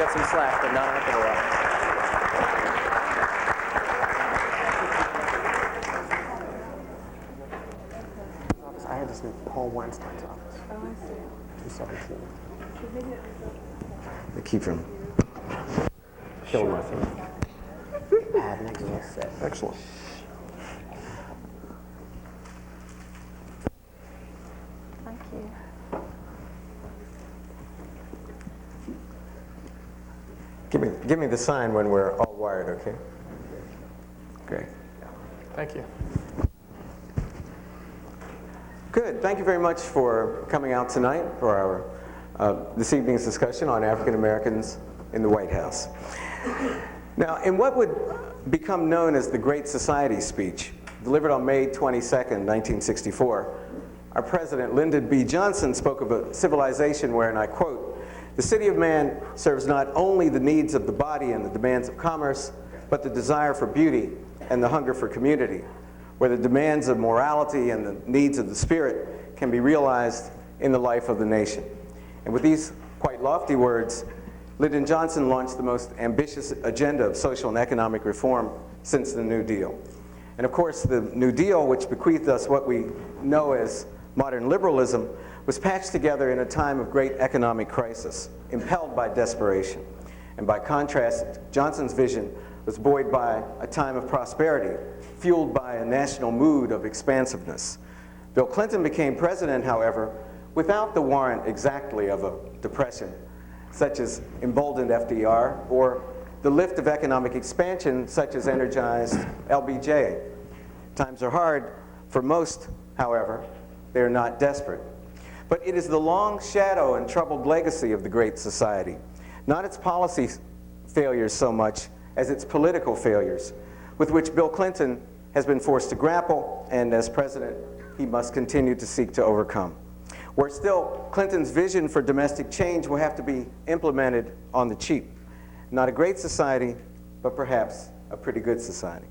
get some slack, but not a heck of a lot. I had this in Paul Weinstein's office. Oh, I see. 217. The key from Killing my feet. Pad next to set. Excellent. Thank you. Give me the sign when we're all wired, okay? Great. Thank you. Good. Thank you very much for coming out tonight for our this evening's discussion on African Americans in the White House. Now, in what would become known as the Great Society speech, delivered on May 22nd, 1964, our President, Lyndon B. Johnson, spoke of a civilization where, and I quote, "The city of man serves not only the needs of the body and the demands of commerce, but the desire for beauty and the hunger for community, where the demands of morality and the needs of the spirit can be realized in the life of the nation." And with these quite lofty words, Lyndon Johnson launched the most ambitious agenda of social and economic reform since the New Deal. And of course, the New Deal, which bequeathed us what we know as modern liberalism, was patched together in a time of great economic crisis, impelled by desperation. And by contrast, Johnson's vision was buoyed by a time of prosperity, fueled by a national mood of expansiveness. Bill Clinton became president, however, without the warrant exactly of a depression, such as emboldened FDR, or the lift of economic expansion, such as energized LBJ. Times are hard for most, however. They are not desperate. But it is the long shadow and troubled legacy of the Great Society, not its policy failures so much as its political failures, with which Bill Clinton has been forced to grapple, and as president, he must continue to seek to overcome. Where still, Clinton's vision for domestic change will have to be implemented on the cheap. Not a great society, but perhaps a pretty good society.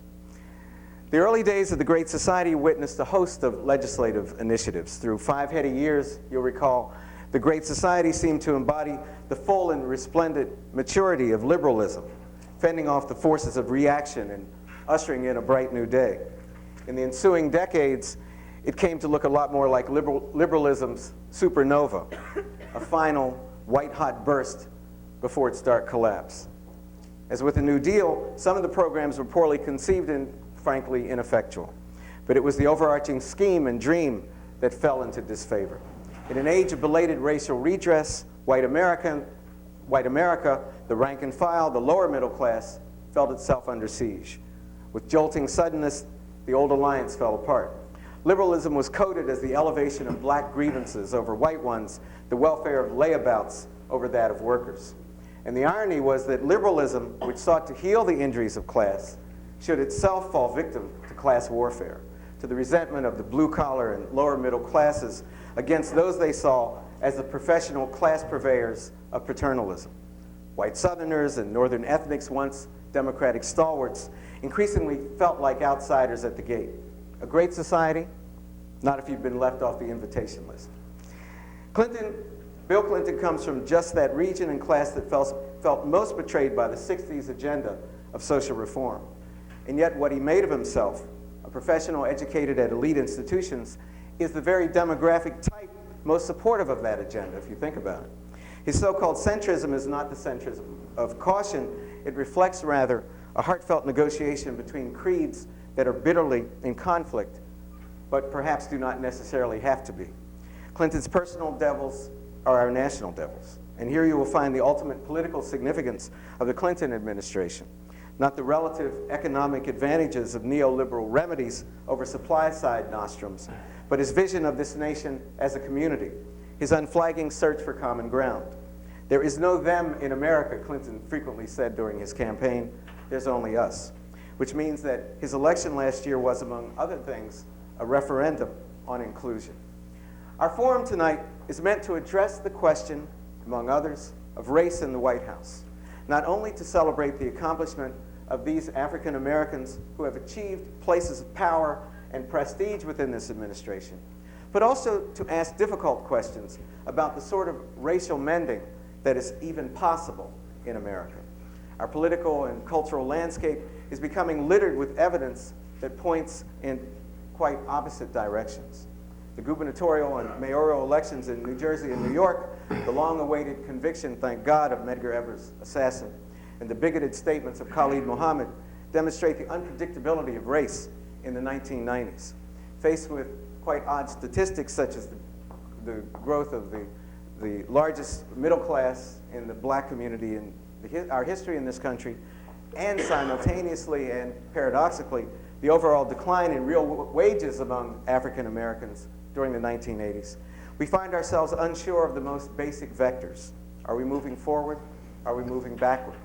The early days of the Great Society witnessed a host of legislative initiatives. Through 5 heady years, you'll recall, the Great Society seemed to embody the full and resplendent maturity of liberalism, fending off the forces of reaction and ushering in a bright new day. In the ensuing decades, it came to look a lot more like liberalism's supernova, a final white-hot burst before its dark collapse. As with the New Deal, some of the programs were poorly conceived and frankly ineffectual. But it was the overarching scheme and dream that fell into disfavor. In an age of belated racial redress, white America, the rank and file, the lower middle class, felt itself under siege. With jolting suddenness, the old alliance fell apart. Liberalism was coded as the elevation of black grievances over white ones, the welfare of layabouts over that of workers. And the irony was that liberalism, which sought to heal the injuries of class, should itself fall victim to class warfare, to the resentment of the blue-collar and lower middle classes against those they saw as the professional class purveyors of paternalism. White Southerners and Northern ethnics, once Democratic stalwarts, increasingly felt like outsiders at the gate. A great society? Not if you've been left off the invitation list. Bill Clinton comes from just that region and class that felt most betrayed by the 60s agenda of social reform. And yet what he made of himself, a professional educated at elite institutions, is the very demographic type most supportive of that agenda, if you think about it. His so-called centrism is not the centrism of caution. It reflects, rather, a heartfelt negotiation between creeds that are bitterly in conflict, but perhaps do not necessarily have to be. Clinton's personal devils are our national devils. And here you will find the ultimate political significance of the Clinton administration. Not the relative economic advantages of neoliberal remedies over supply-side nostrums, but his vision of this nation as a community, his unflagging search for common ground. There is no them in America, Clinton frequently said during his campaign. There's only us, which means that his election last year was, among other things, a referendum on inclusion. Our forum tonight is meant to address the question, among others, of race in the White House, not only to celebrate the accomplishment of these African Americans who have achieved places of power and prestige within this administration, but also to ask difficult questions about the sort of racial mending that is even possible in America. Our political and cultural landscape is becoming littered with evidence that points in quite opposite directions. The gubernatorial and mayoral elections in New Jersey and New York, the long-awaited conviction, thank God, of Medgar Evers' assassin, and the bigoted statements of Khalid Mohammed demonstrate the unpredictability of race in the 1990s. Faced with quite odd statistics such as the growth of the largest middle class in the black community in our history in this country, and simultaneously and paradoxically, the overall decline in real wages among African Americans during the 1980s, we find ourselves unsure of the most basic vectors. Are we moving forward? Are we moving backward?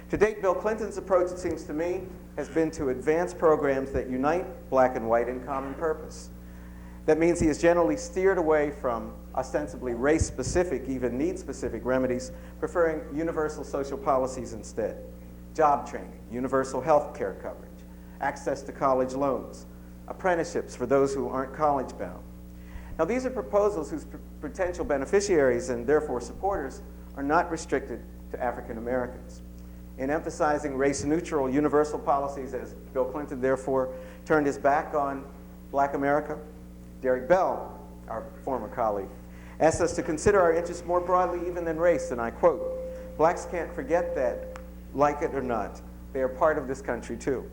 To date, Bill Clinton's approach, it seems to me, has been to advance programs that unite black and white in common purpose. That means he has generally steered away from ostensibly race-specific, even need-specific remedies, preferring universal social policies instead. Job training, universal health care coverage, access to college loans, apprenticeships for those who aren't college-bound. Now, these are proposals whose potential beneficiaries and therefore supporters are not restricted to African Americans. In emphasizing race-neutral universal policies, as Bill Clinton therefore turned his back on black America, Derek Bell, our former colleague, asked us to consider our interests more broadly even than race, and I quote, "Blacks can't forget that, like it or not. They are part of this country too."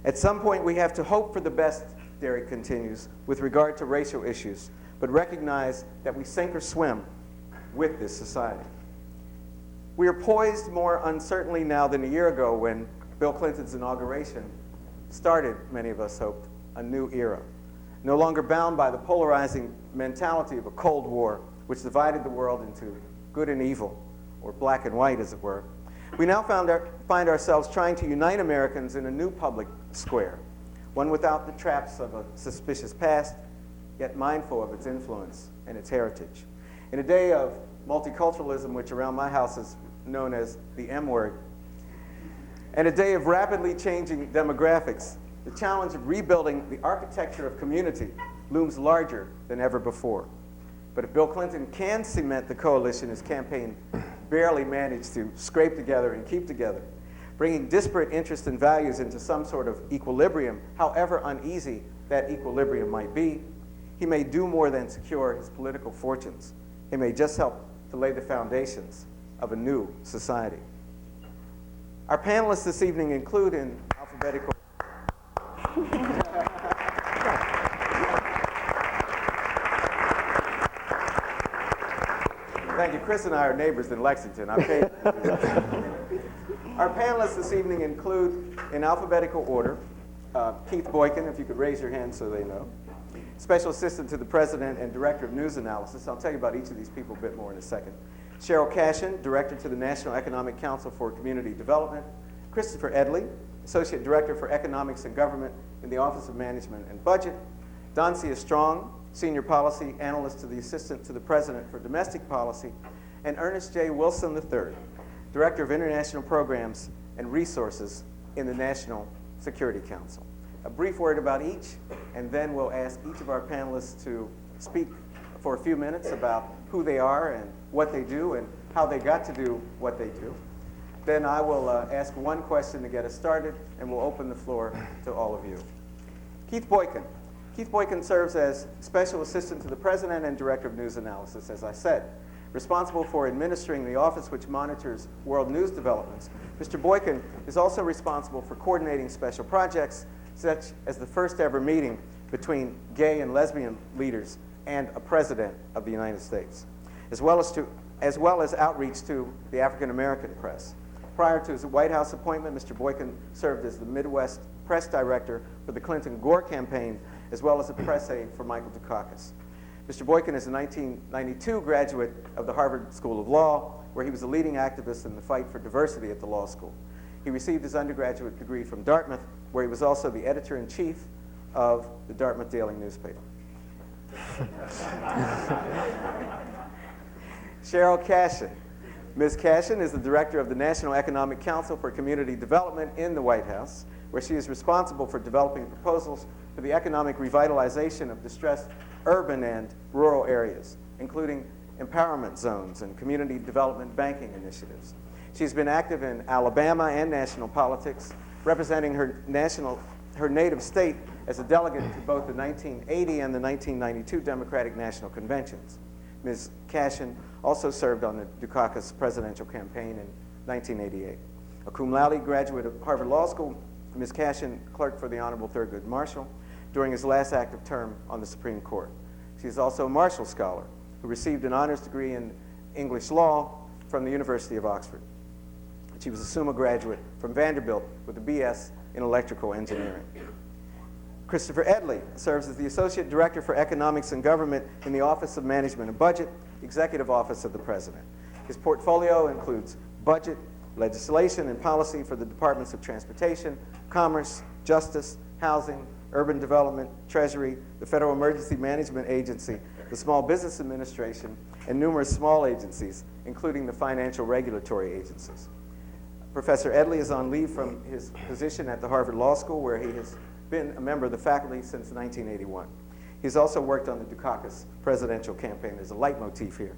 At some point, we have to hope for the best, Derek continues, with regard to racial issues, but recognize that we sink or swim with this society. We are poised more uncertainly now than a year ago when Bill Clinton's inauguration started, many of us hoped, a new era. No longer bound by the polarizing mentality of a Cold War, which divided the world into good and evil, or black and white, as it were. We now find ourselves trying to unite Americans in a new public square, one without the traps of a suspicious past, yet mindful of its influence and its heritage. In a day of multiculturalism, which around my house is known as the M word, and a day of rapidly changing demographics, the challenge of rebuilding the architecture of community looms larger than ever before. But if Bill Clinton can cement the coalition his campaign barely managed to scrape together and keep together, bringing disparate interests and values into some sort of equilibrium, however uneasy that equilibrium might be, he may do more than secure his political fortunes. He may just help to lay the foundations of a new society. Our panelists this evening include, in alphabetical Thank you. Chris and I are neighbors in Lexington. Our panelists this evening include, in alphabetical order, Keith Boykin, if you could raise your hand so they know, Special Assistant to the President and Director of News Analysis. I'll tell you about each of these people a bit more in a second. Cheryl Cashin, Director to the National Economic Council for Community Development. Christopher Edley, Associate Director for Economics and Government in the Office of Management and Budget. Doncia Strong, Senior Policy Analyst to the Assistant to the President for Domestic Policy. And Ernest J Wilson III, Director of International Programs and Resources in the National Security Council. A brief word about each, and then we'll ask each of our panelists to speak for a few minutes about who they are and what they do and how they got to do what they do. Then I will ask one question to get us started, and we'll open the floor to all of you. Keith Boykin. Keith Boykin serves as Special Assistant to the President and Director of News Analysis, as I said. Responsible for administering the office which monitors world news developments, Mr. Boykin is also responsible for coordinating special projects, such as the first ever meeting between gay and lesbian leaders and a president of the United States, as well as outreach to the African American press. Prior to his White House appointment, Mr. Boykin served as the Midwest press director for the Clinton-Gore campaign, as well as a press aide for Michael Dukakis. Mr. Boykin is a 1992 graduate of the Harvard School of Law, where he was a leading activist in the fight for diversity at the law school. He received his undergraduate degree from Dartmouth, where he was also the editor-in-chief of the Dartmouth Daily newspaper. Cheryl Cashin. Ms. Cashin is the director of the National Economic Council for Community Development in the White House, where she is responsible for developing proposals for the economic revitalization of distressed urban and rural areas, including empowerment zones, and community development banking initiatives. She's been active in Alabama and national politics, representing her native state as a delegate to both the 1980 and the 1992 Democratic National Conventions. Ms. Cashin also served on the Dukakis presidential campaign in 1988. A cum laude graduate of Harvard Law School, Ms. Cashin clerked for the Honorable Thurgood Marshall during his last active term on the Supreme Court. She is also a Marshall Scholar who received an honors degree in English law from the University of Oxford. She was a Summa graduate from Vanderbilt with a BS in electrical engineering. Christopher Edley serves as the Associate Director for Economics and Government in the Office of Management and Budget, Executive Office of the President. His portfolio includes budget, legislation, and policy for the Departments of Transportation, Commerce, Justice, Housing, Urban Development, Treasury, the Federal Emergency Management Agency, the Small Business Administration, and numerous small agencies, including the financial regulatory agencies. Professor Edley is on leave from his position at the Harvard Law School, where he has been a member of the faculty since 1981. He's also worked on the Dukakis presidential campaign. There's a leitmotif here.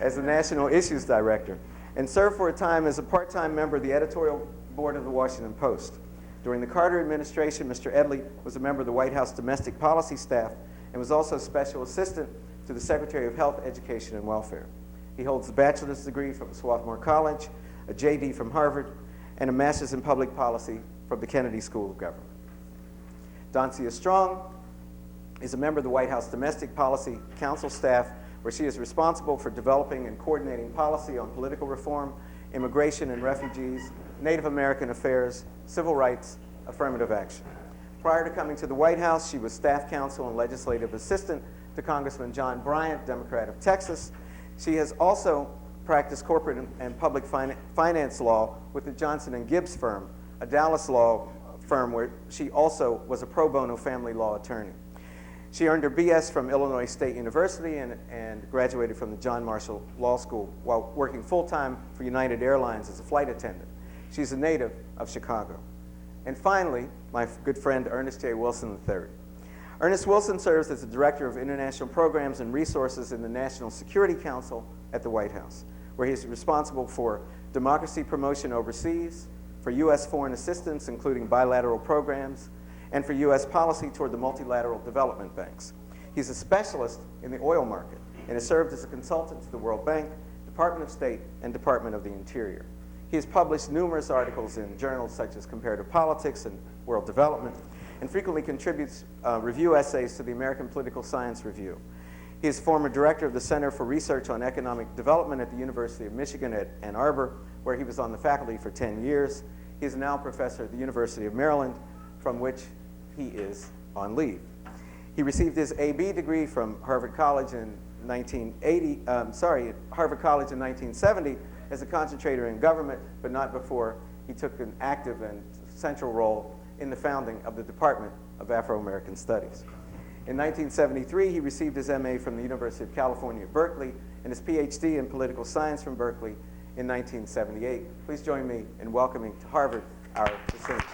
As the National Issues Director, and served for a time as a part-time member of the editorial board of the Washington Post. During the Carter administration, Mr. Edley was a member of the White House domestic policy staff and was also special assistant to the Secretary of Health, Education, and Welfare. He holds a bachelor's degree from Swarthmore College, a JD from Harvard, and a master's in public policy from the Kennedy School of Government. Doncia Strong is a member of the White House Domestic Policy Council staff, where she is responsible for developing and coordinating policy on political reform, immigration and refugees, Native American affairs, civil rights, affirmative action. Prior to coming to the White House, she was staff counsel and legislative assistant to Congressman John Bryant, Democrat of Texas. She has also practiced corporate and public finance law with the Johnson & Gibbs firm, a Dallas law firm where she also was a pro bono family law attorney. She earned her BS from Illinois State University and graduated from the John Marshall Law School while working full-time for United Airlines as a flight attendant. She's a native of Chicago. And finally, my good friend Ernest J Wilson III. Ernest Wilson serves as the Director of International Programs and Resources in the National Security Council at the White House, where he's responsible for democracy promotion overseas, for U.S. foreign assistance, including bilateral programs, and for U.S. policy toward the multilateral development banks. He's a specialist in the oil market and has served as a consultant to the World Bank, Department of State, and Department of the Interior. He has published numerous articles in journals such as Comparative Politics and World Development, and frequently contributes review essays to the American Political Science Review. He is former director of the Center for Research on Economic Development at the University of Michigan at Ann Arbor, where he was on the faculty for 10 years. He is now professor at the University of Maryland, from which he is on leave. He received his AB degree from Harvard College in 1970 as a concentrator in government, but not before he took an active and central role in the founding of the Department of Afro-American Studies. In 1973, he received his MA from the University of California at Berkeley and his PhD in political science from Berkeley in 1978. Please join me in welcoming to Harvard our distinguished.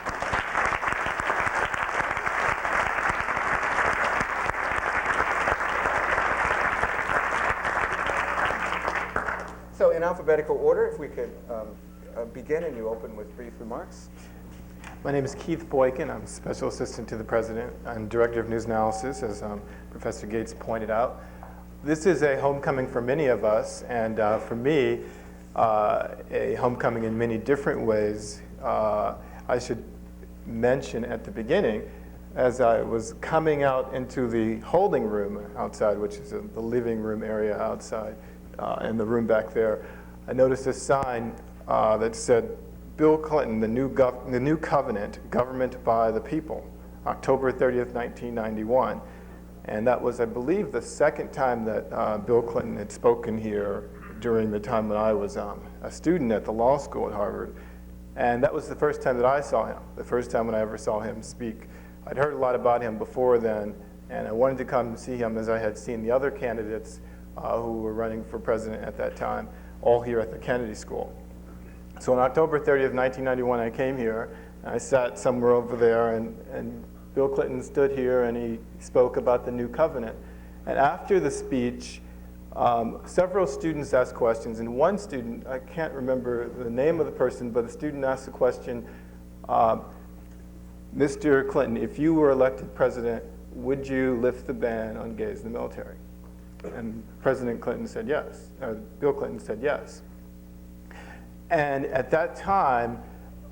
So in alphabetical order, if we could begin and you open with brief remarks. My name is Keith Boykin. I'm Special Assistant to the President. I'm Director of News Analysis, as Professor Gates pointed out. This is a homecoming for many of us, and for me, a homecoming in many different ways. I should mention at the beginning, as I was coming out into the holding room outside, which is the living room area outside, in the room back there, I noticed a sign that said, Bill Clinton, the new covenant, government by the people, October 30th, 1991. And that was, I believe, the second time that Bill Clinton had spoken here during the time that I was a student at the law school at Harvard. And that was the first time that I saw him, the first time when I ever saw him speak. I'd heard a lot about him before then, and I wanted to come see him as I had seen the other candidates who were running for president at that time, all here at the Kennedy School. So on October 30th, 1991, I came here, and I sat somewhere over there, and Bill Clinton stood here, and he spoke about the new covenant. And after the speech, Several students asked questions, and one student, I can't remember the name of the person, but the student asked the question, Mr. Clinton, if you were elected president, would you lift the ban on gays in the military? And President Clinton said yes, Bill Clinton said yes. And at that time,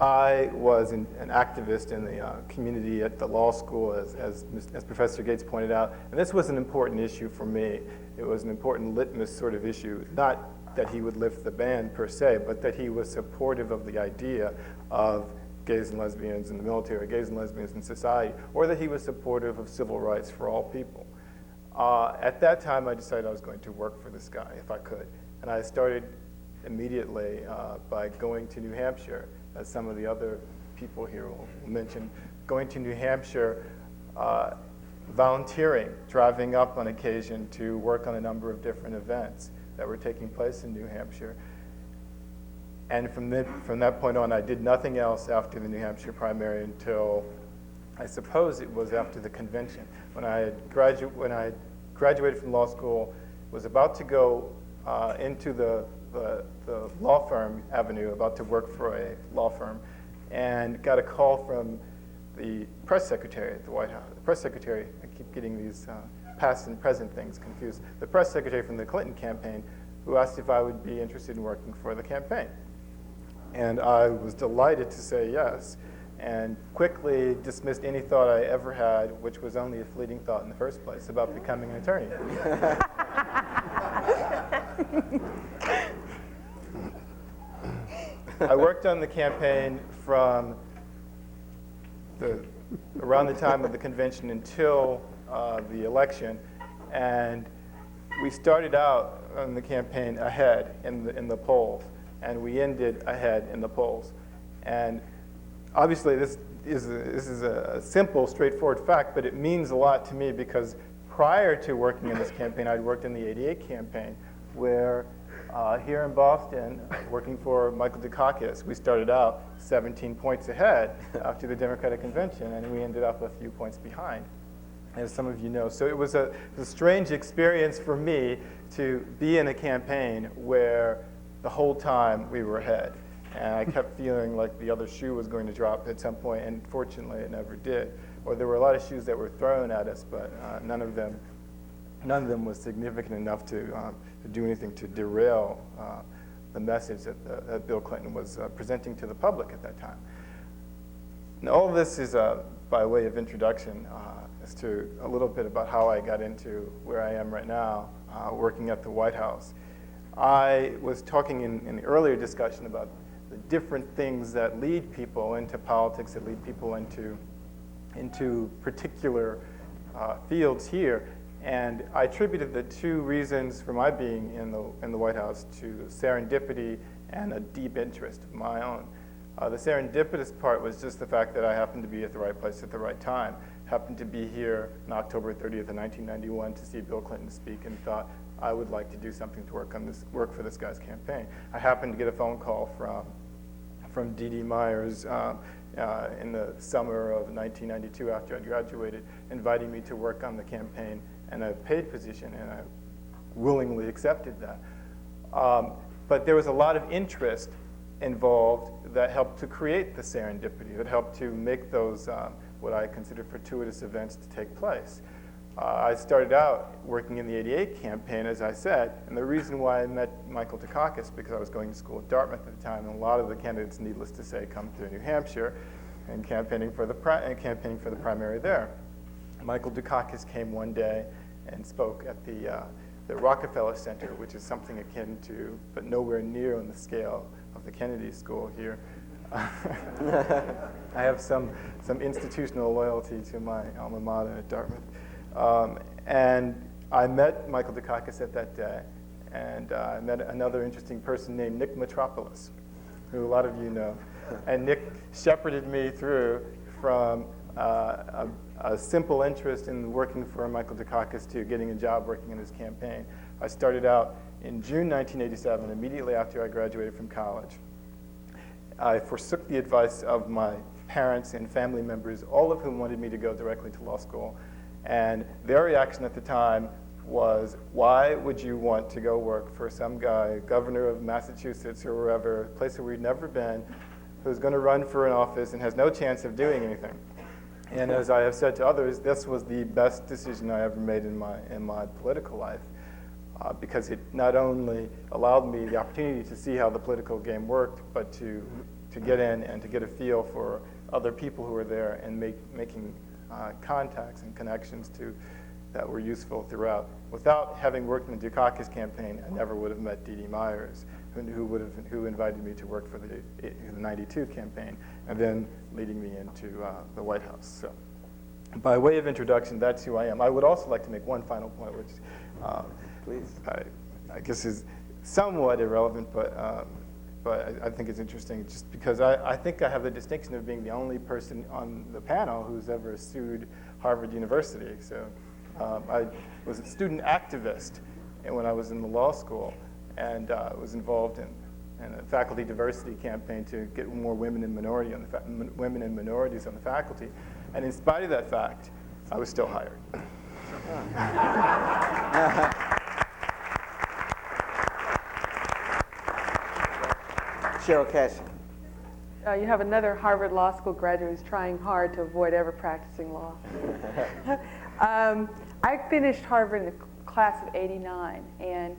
I was an activist in the community at the law school, as Professor Gates pointed out, and this was an important issue for me. It was an important litmus sort of issue, not that he would lift the ban per se, but that he was supportive of the idea of gays and lesbians in the military, gays and lesbians in society, or that he was supportive of civil rights for all people. At that time, I decided I was going to work for this guy if I could, and I started immediately by going to New Hampshire, as some of the other people here will mention, going to New Hampshire, volunteering, driving up on occasion to work on a number of different events that were taking place in New Hampshire. And from that point on, I did nothing else after the New Hampshire primary until, I suppose it was after the convention. When I graduated from law school, was about to go into the law firm avenue, about to work for a law firm, and got a call from the press secretary at the White House. The press secretary, I keep getting these past and present things confused. The press secretary from the Clinton campaign, who asked if I would be interested in working for the campaign. And I was delighted to say yes, and quickly dismissed any thought I ever had, which was only a fleeting thought in the first place, about becoming an attorney. I worked on the campaign from around the time of the convention until the election, and we started out on the campaign ahead in the polls, and we ended ahead in the polls. And obviously this is a simple, straightforward fact, but it means a lot to me because prior to working in this campaign, I'd worked in the '88 campaign, where here in Boston, working for Michael Dukakis, we started out 17 points ahead after the Democratic Convention, and we ended up a few points behind, as some of you know. So it was a strange experience for me to be in a campaign where the whole time we were ahead. And I kept feeling like the other shoe was going to drop at some point, and fortunately it never did. Or there were a lot of shoes that were thrown at us, but none of them was significant enough to do anything to derail the message that Bill Clinton was presenting to the public at that time. Now, all of this is by way of introduction as to a little bit about how I got into where I am right now, working at the White House. I was talking in the earlier discussion about the different things that lead people into politics, that lead people into particular fields here. And I attributed the two reasons for my being in the White House to serendipity and a deep interest of my own. The serendipitous part was just the fact that I happened to be at the right place at the right time. Happened to be here on October 30th of 1991 to see Bill Clinton speak, and thought I would like to do something to work for this guy's campaign. I happened to get a phone call from D.D. Meyers in the summer of 1992 after I graduated, inviting me to work on the campaign in a paid position, and I willingly accepted that. But there was a lot of interest involved that helped to create the serendipity, that helped to make those what I consider fortuitous events to take place. I started out working in the '88 campaign, as I said, and the reason why I met Michael Dukakis, because I was going to school at Dartmouth at the time, and a lot of the candidates, needless to say, come through New Hampshire and campaigning for the primary there. Michael Dukakis came one day and spoke at the Rockefeller Center, which is something akin to, but nowhere near on the scale of the Kennedy School here. I have some institutional loyalty to my alma mater at Dartmouth. And I met Michael Dukakis at that day, and I met another interesting person named Nick Metropolis, who a lot of you know. And Nick shepherded me through from a simple interest in working for Michael Dukakis to getting a job working in his campaign. I started out in June 1987, immediately after I graduated from college. I forsook the advice of my parents and family members, all of whom wanted me to go directly to law school. And their reaction at the time was, why would you want to go work for some guy, governor of Massachusetts or wherever, a place where we'd never been, who's going to run for an office and has no chance of doing anything? And as I have said to others, this was the best decision I ever made in my political life, because it not only allowed me the opportunity to see how the political game worked, but to get in and to get a feel for other people who were there and making contacts and connections that were useful throughout. Without having worked in the Dukakis campaign, I never would have met Dee Dee Meyers, who invited me to work for the 92 campaign, and then leading me into the White House. So, by way of introduction, that's who I am. I would also like to make one final point, which Please. I guess is somewhat irrelevant, but I think it's interesting just because I think I have the distinction of being the only person on the panel who's ever sued Harvard University. So I was a student activist when I was in the law school, and was involved in a faculty diversity campaign to get more women and minorities on the faculty. And in spite of that fact, I was still hired. Cheryl Cash. You have another Harvard Law School graduate who's trying hard to avoid ever practicing law. I finished Harvard in the class of '89, and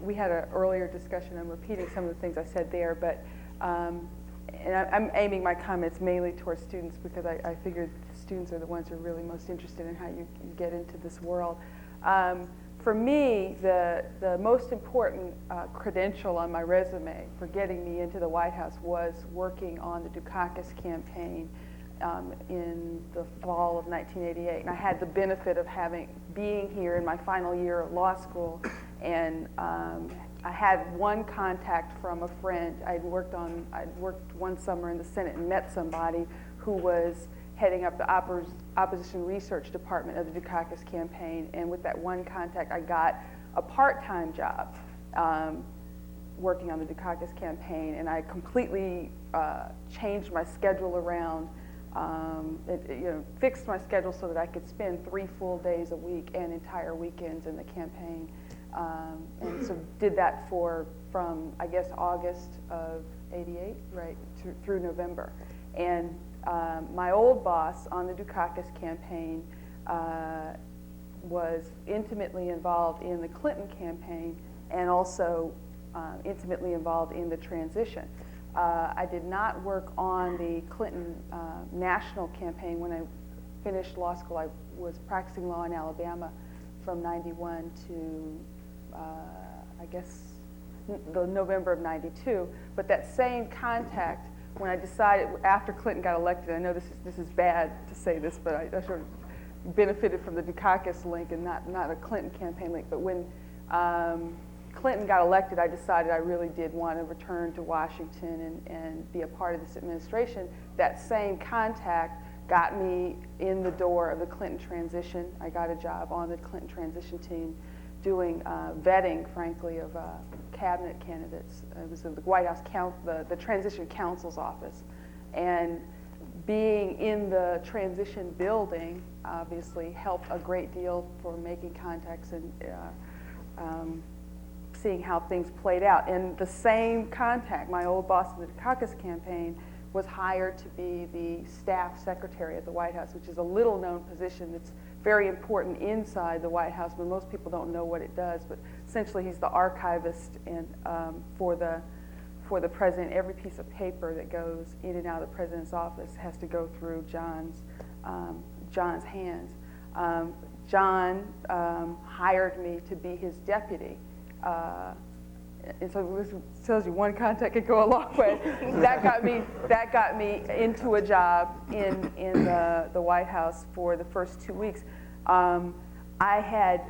we had an earlier discussion. I'm repeating some of the things I said there, but and I'm aiming my comments mainly towards students because I figured students are the ones who are really most interested in how you get into this world. For me, the most important credential on my resume for getting me into the White House was working on the Dukakis campaign in the fall of 1988. And I had the benefit of being here in my final year of law school, and I had one contact from a friend. I'd worked one summer in the Senate and met somebody who was heading up the opposition research department of the Dukakis campaign, and with that one contact, I got a part-time job working on the Dukakis campaign, and I completely changed my schedule around, fixed my schedule so that I could spend 3 full days a week and entire weekends in the campaign, and so did that from I guess August of '88 right through November, and my old boss on the Dukakis campaign was intimately involved in the Clinton campaign and also intimately involved in the transition. I did not work on the Clinton national campaign. When I finished law school, I was practicing law in Alabama from '91 to I guess the November of '92. But that same contact, when I decided after Clinton got elected, I know this is bad to say this, but I sort of benefited from the Dukakis link and not a Clinton campaign link. But when Clinton got elected, I decided I really did want to return to Washington and be a part of this administration. That same contact got me in the door of the Clinton transition. I got a job on the Clinton transition team doing vetting, frankly, of cabinet candidates. It was the White House the transition counsel's office. And being in the transition building obviously helped a great deal for making contacts and seeing how things played out. And the same contact, my old boss in the Dukakis campaign, was hired to be the staff secretary at the White House, which is a little known position that's very important inside the White House, but most people don't know what it does. But essentially, he's the archivist and for the president. Every piece of paper that goes in and out of the president's office has to go through John's hands. John hired me to be his deputy. And so this tells you one contact could go a long way. That got me into a job in the White House for the first 2 weeks. I had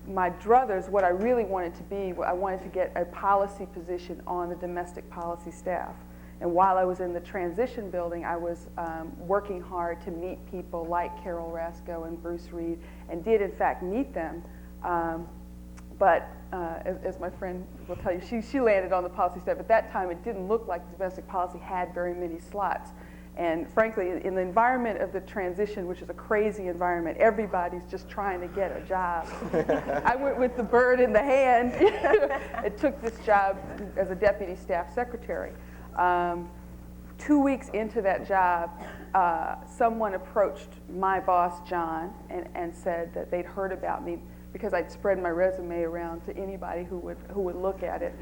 my druthers. What I really wanted to be, I wanted to get a policy position on the domestic policy staff. And while I was in the transition building, I was working hard to meet people like Carol Rasko and Bruce Reed, and did in fact meet them. But as my friend will tell you, she landed on the policy staff. At that time, it didn't look like domestic policy had very many slots. And frankly, in the environment of the transition, which is a crazy environment, everybody's just trying to get a job. I went with the bird in the hand. I took this job as a deputy staff secretary. 2 weeks into that job, someone approached my boss, John, and said that they'd heard about me because I'd spread my resume around to anybody who would look at it.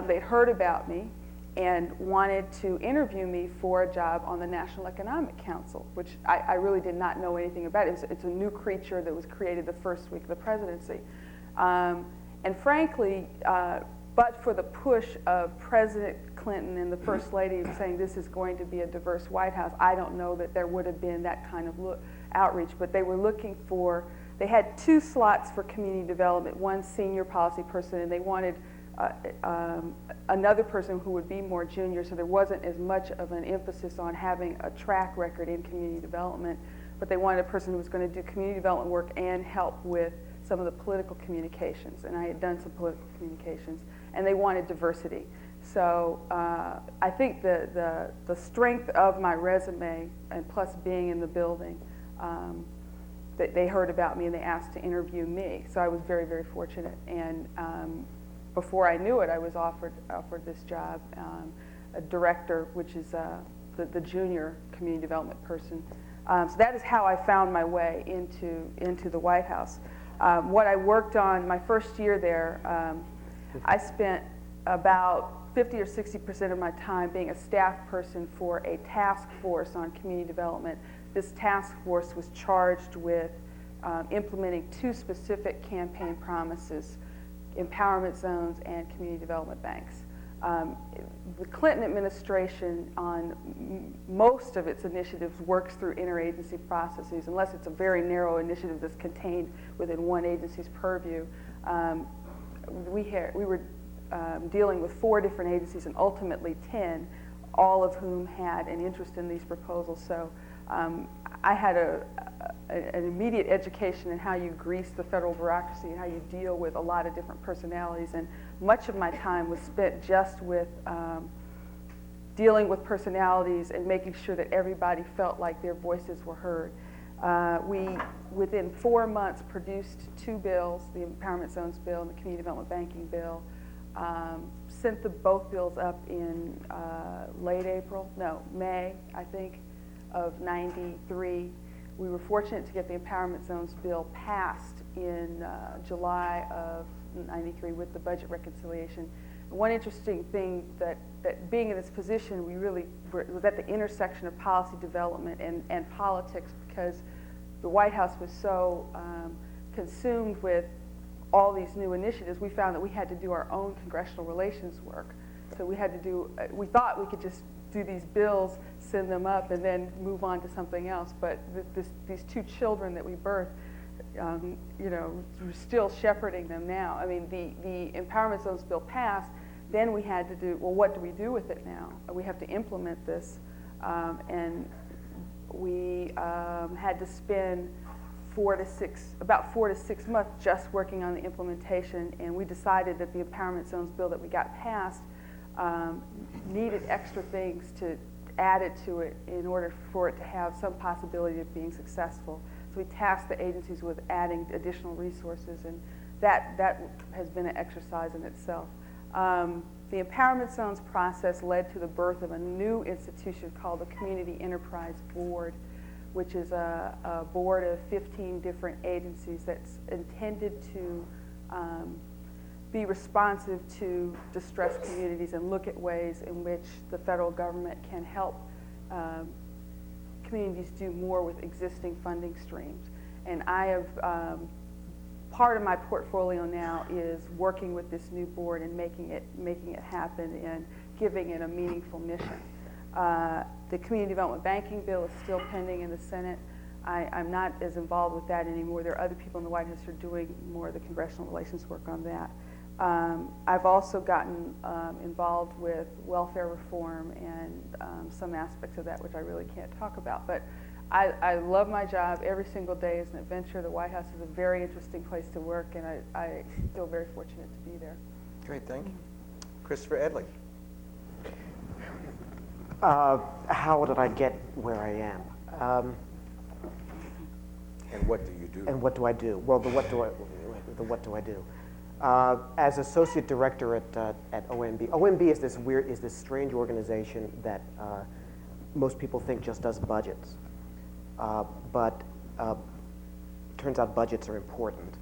They'd heard about me and wanted to interview me for a job on the National Economic Council, which I really did not know anything about. It's a new creature that was created the first week of the presidency. And frankly, but for the push of President Clinton and the First Lady saying this is going to be a diverse White House, I don't know that there would have been that kind of outreach, but they were looking for, they had 2 slots for community development, one senior policy person, and they wanted another person who would be more junior, so there wasn't as much of an emphasis on having a track record in community development, but they wanted a person who was going to do community development work and help with some of the political communications, and I had done some political communications, and they wanted diversity. So I think the strength of my resume, and plus being in the building, that they heard about me and they asked to interview me. So I was very, very fortunate. And before I knew it, I was offered this job, a director, which is the junior community development person. So that is how I found my way into the White House. What I worked on my first year there, I spent about 50 or 60% of my time being a staff person for a task force on community development. This task force was charged with implementing 2 specific campaign promises, empowerment zones and community development banks. The Clinton administration on most of its initiatives works through interagency processes, unless it's a very narrow initiative that's contained within one agency's purview. We were dealing with 4 different agencies and ultimately 10, all of whom had an interest in these proposals. So I had an immediate education in how you grease the federal bureaucracy and how you deal with a lot of different personalities, and much of my time was spent just with dealing with personalities and making sure that everybody felt like their voices were heard. We, within 4 months, produced 2 bills, the Empowerment Zones Bill and the Community Development Banking Bill, sent both bills up in May, I think, of '93. We were fortunate to get the Empowerment Zones Bill passed in July of '93 with the budget reconciliation. One interesting thing that being in this position, we really was at the intersection of policy development and politics, because the White House was so consumed with all these new initiatives. We found that we had to do our own congressional relations work. So we had to do, we thought we could just do these bills, send them up, and then move on to something else. But these 2 children that we birthed, you know, we're still shepherding them now. I mean, the Empowerment Zones Bill passed, then we had to do, well, what do we do with it now? We have to implement this, and we had to spend about 4 to 6 months just working on the implementation, and we decided that the Empowerment Zones Bill that we got passed needed extra things to add it to it in order for it to have some possibility of being successful. So we tasked the agencies with adding additional resources, and that has been an exercise in itself. The Empowerment Zones process led to the birth of a new institution called the Community Enterprise Board, which is a board of 15 different agencies that's intended to be responsive to distressed communities and look at ways in which the federal government can help communities do more with existing funding streams. And I have, part of my portfolio now is working with this new board and making it happen and giving it a meaningful mission. The Community Development Banking Bill is still pending in the Senate. I'm not as involved with that anymore. There are other people in the White House who are doing more of the congressional relations work on that. I've also gotten involved with welfare reform and some aspects of that which I really can't talk about. But I love my job. Every single day is an adventure. The White House is a very interesting place to work, and I feel very fortunate to be there. Great, thank you. Christopher Edley. How did I get where I am? And what do you do? And what do I do? Well, the what do I do? As associate director at OMB, OMB is this strange organization that most people think just does budgets, but turns out budgets are important,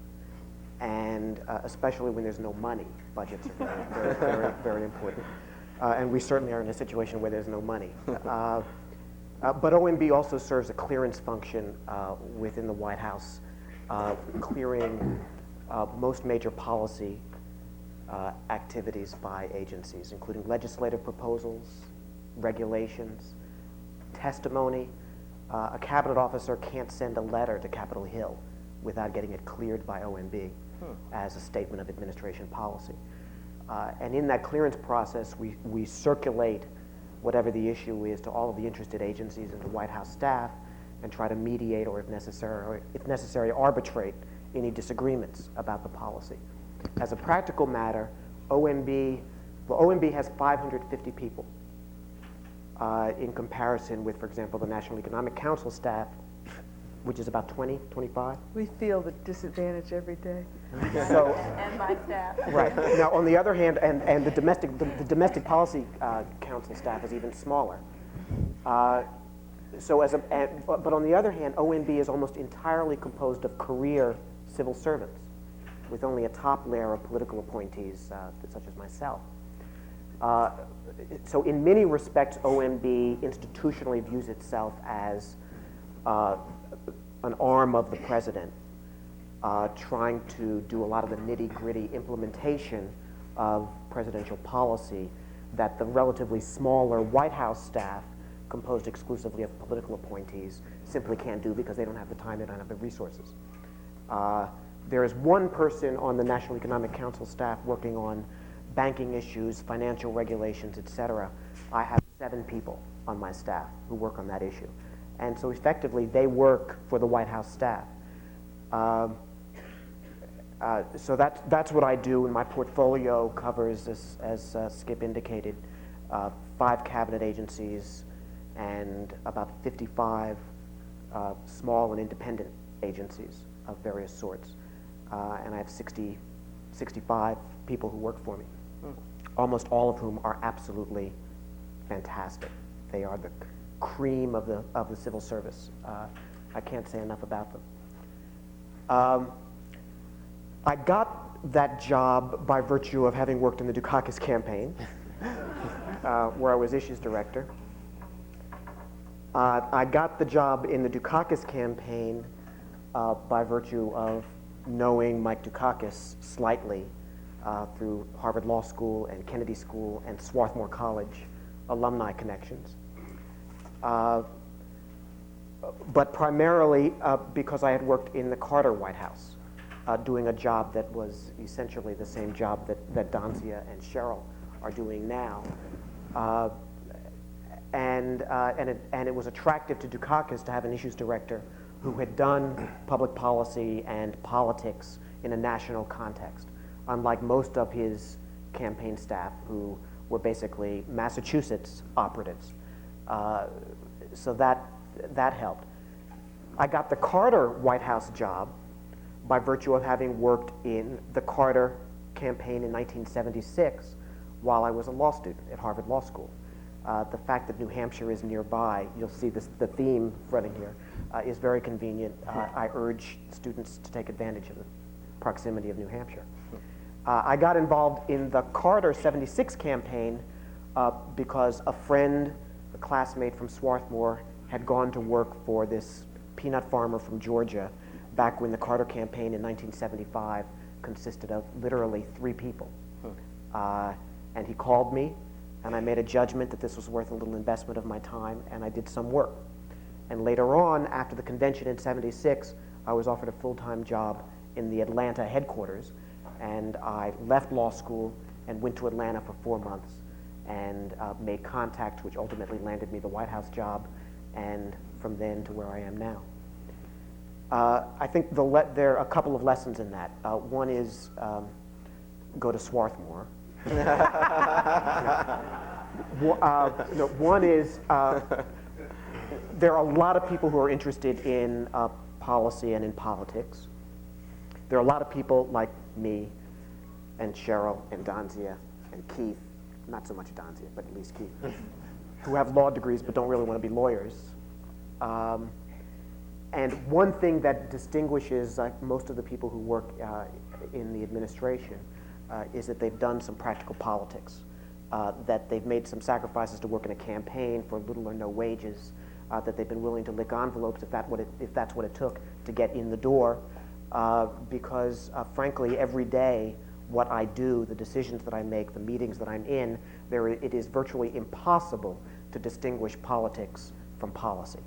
and especially when there's no money, budgets are very, very, very important. And we certainly are in a situation where there's no money. But OMB also serves a clearance function within the White House, clearing most major policy activities by agencies, including legislative proposals, regulations, testimony. A cabinet officer can't send a letter to Capitol Hill without getting it cleared by OMB as a statement of administration policy. And in that clearance process, we circulate whatever the issue is to all of the interested agencies and the White House staff and try to mediate or, if necessary, arbitrate any disagreements about the policy. As a practical matter, OMB has 550 people in comparison with, for example, the National Economic Council staff, which is about 20, 25. We feel the disadvantage every day. So, And my staff. right. Now, on the other hand, and the domestic policy council staff is even smaller. But on the other hand, OMB is almost entirely composed of career civil servants, with only a top layer of political appointees, such as myself. So in many respects, OMB institutionally views itself as an arm of the president, trying to do a lot of the nitty-gritty implementation of presidential policy that the relatively smaller White House staff, composed exclusively of political appointees, simply can't do because they don't have the time, they don't have the resources. There is one person on the National Economic Council staff working on banking issues, financial regulations, et cetera. I have 7 people on my staff who work on that issue. And so effectively, they work for the White House staff. So that's what I do, and my portfolio covers, as Skip indicated, 5 cabinet agencies and about 55 small and independent agencies of various sorts. And I have 65 people who work for me, almost all of whom are absolutely fantastic. They are the cream of the civil service. I can't say enough about them. I got that job by virtue of having worked in the Dukakis campaign, where I was issues director. I got the job in the Dukakis campaign by virtue of knowing Mike Dukakis slightly through Harvard Law School and Kennedy School and Swarthmore College alumni connections. But primarily because I had worked in the Carter White House, doing a job that was essentially the same job that Dancia and Cheryl are doing now. And it was attractive to Dukakis to have an issues director who had done public policy and politics in a national context, unlike most of his campaign staff who were basically Massachusetts operatives. So that helped. I got the Carter White House job by virtue of having worked in the Carter campaign in 1976 while I was a law student at Harvard Law School. The fact that New Hampshire is nearby, you'll see the theme running here, is very convenient. I urge students to take advantage of the proximity of New Hampshire. I got involved in the Carter 76 campaign because a friend, a classmate from Swarthmore, had gone to work for this peanut farmer from Georgia back when the Carter campaign in 1975 consisted of literally 3 people. And he called me, and I made a judgment that this was worth a little investment of my time, and I did some work. And later on, after the convention in '76, I was offered a full-time job in the Atlanta headquarters, and I left law school and went to Atlanta for 4 months and made contacts, which ultimately landed me the White House job, and from then to where I am now. I think there are a couple of lessons in that. One is go to Swarthmore. No, one is there are a lot of people who are interested in policy and in politics. There are a lot of people like me and Cheryl and Donzia and Keith, not so much Donzia, but at least Keith, who have law degrees but don't really want to be lawyers. And one thing that distinguishes most of the people who work in the administration is that they've done some practical politics, that they've made some sacrifices to work in a campaign for little or no wages, that they've been willing to lick envelopes if that's what it took to get in the door, because frankly, every day, what I do, the decisions that I make, the meetings that I'm in, it is virtually impossible to distinguish politics from policy.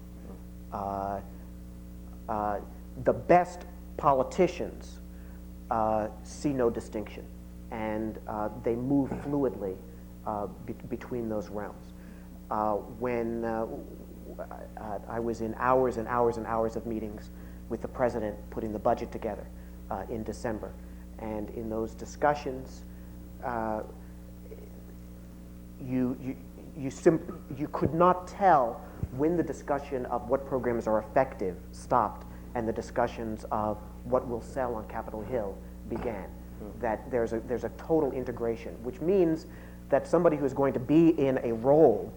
The best politicians see no distinction, and they move fluidly between those realms. When I was in hours and hours and hours of meetings with the president putting the budget together in December, and in those discussions, you could not tell when the discussion of what programs are effective stopped and the discussions of what will sell on Capitol Hill began. That there's a total integration, which means that somebody who's going to be in a role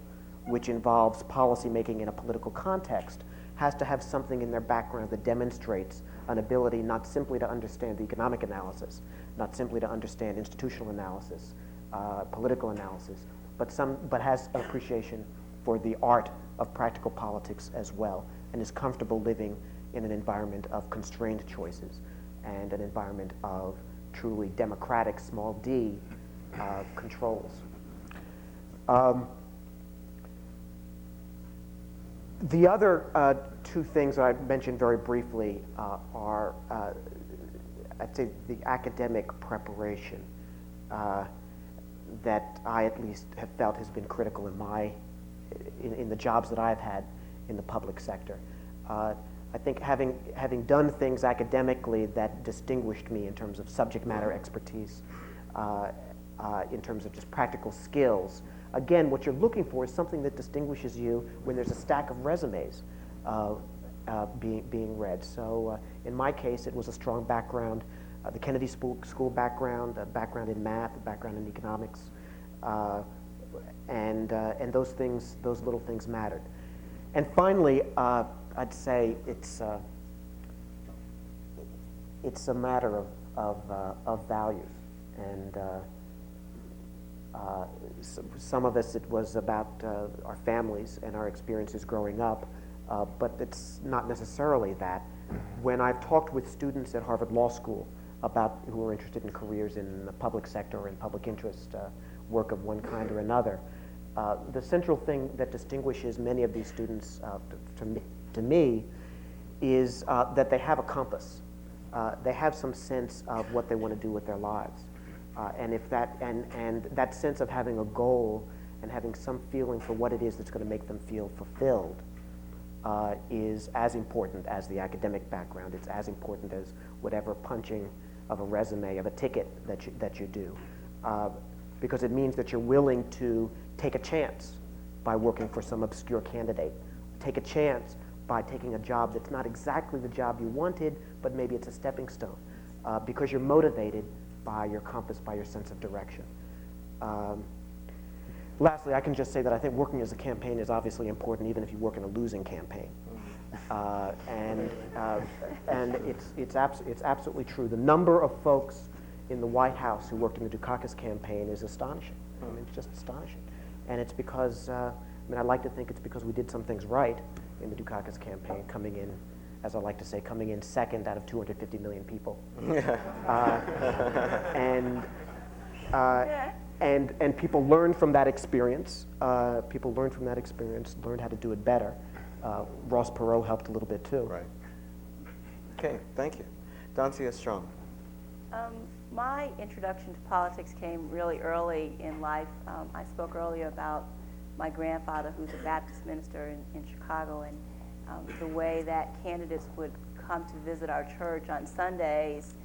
which involves policymaking in a political context has to have something in their background that demonstrates an ability not simply to understand the economic analysis, not simply to understand institutional analysis, political analysis, but has an appreciation for the art of practical politics as well, and is comfortable living in an environment of constrained choices and an environment of truly democratic, small d, controls. The other two things that I mentioned very briefly are, I'd say, the academic preparation that I at least have felt has been critical in the jobs that I've had in the public sector. I think having done things academically that distinguished me in terms of subject matter expertise, in terms of just practical skills, again, what you're looking for is something that distinguishes you when there's a stack of resumes being read. So in my case, it was a strong background, the Kennedy School background, a background in math, a background in economics, and those things, those little things mattered. And finally, I'd say it's a matter of values, and some of us, it was about our families and our experiences growing up, but it's not necessarily that. When I've talked with students at Harvard Law School who are interested in careers in the public sector or in public interest work of one kind or another, the central thing that distinguishes many of these students to me is that they have a compass. They have some sense of what they want to do with their lives. And that sense of having a goal and having some feeling for what it is that's going to make them feel fulfilled is as important as the academic background. It's as important as whatever punching of a resume, of a ticket that you do, because it means that you're willing to take a chance by working for some obscure candidate, take a chance by taking a job that's not exactly the job you wanted, but maybe it's a stepping stone, because you're motivated by your compass, by your sense of direction. Lastly, I can just say that I think working as a campaign is obviously important, even if you work in a losing campaign. And it's absolutely true. The number of folks in the White House who worked in the Dukakis campaign is astonishing. I mean, it's just astonishing. And it's because, I like to think it's because we did some things right in the Dukakis campaign, coming in, as I like to say, coming in second out of 250 million people. And people learned from that experience. Learned how to do it better. Ross Perot helped a little bit too. Right. Okay, thank you. Donzia Strong. My introduction to politics came really early in life. I spoke earlier about my grandfather, who's a Baptist minister in Chicago, and the way that candidates would come to visit our church on Sundays,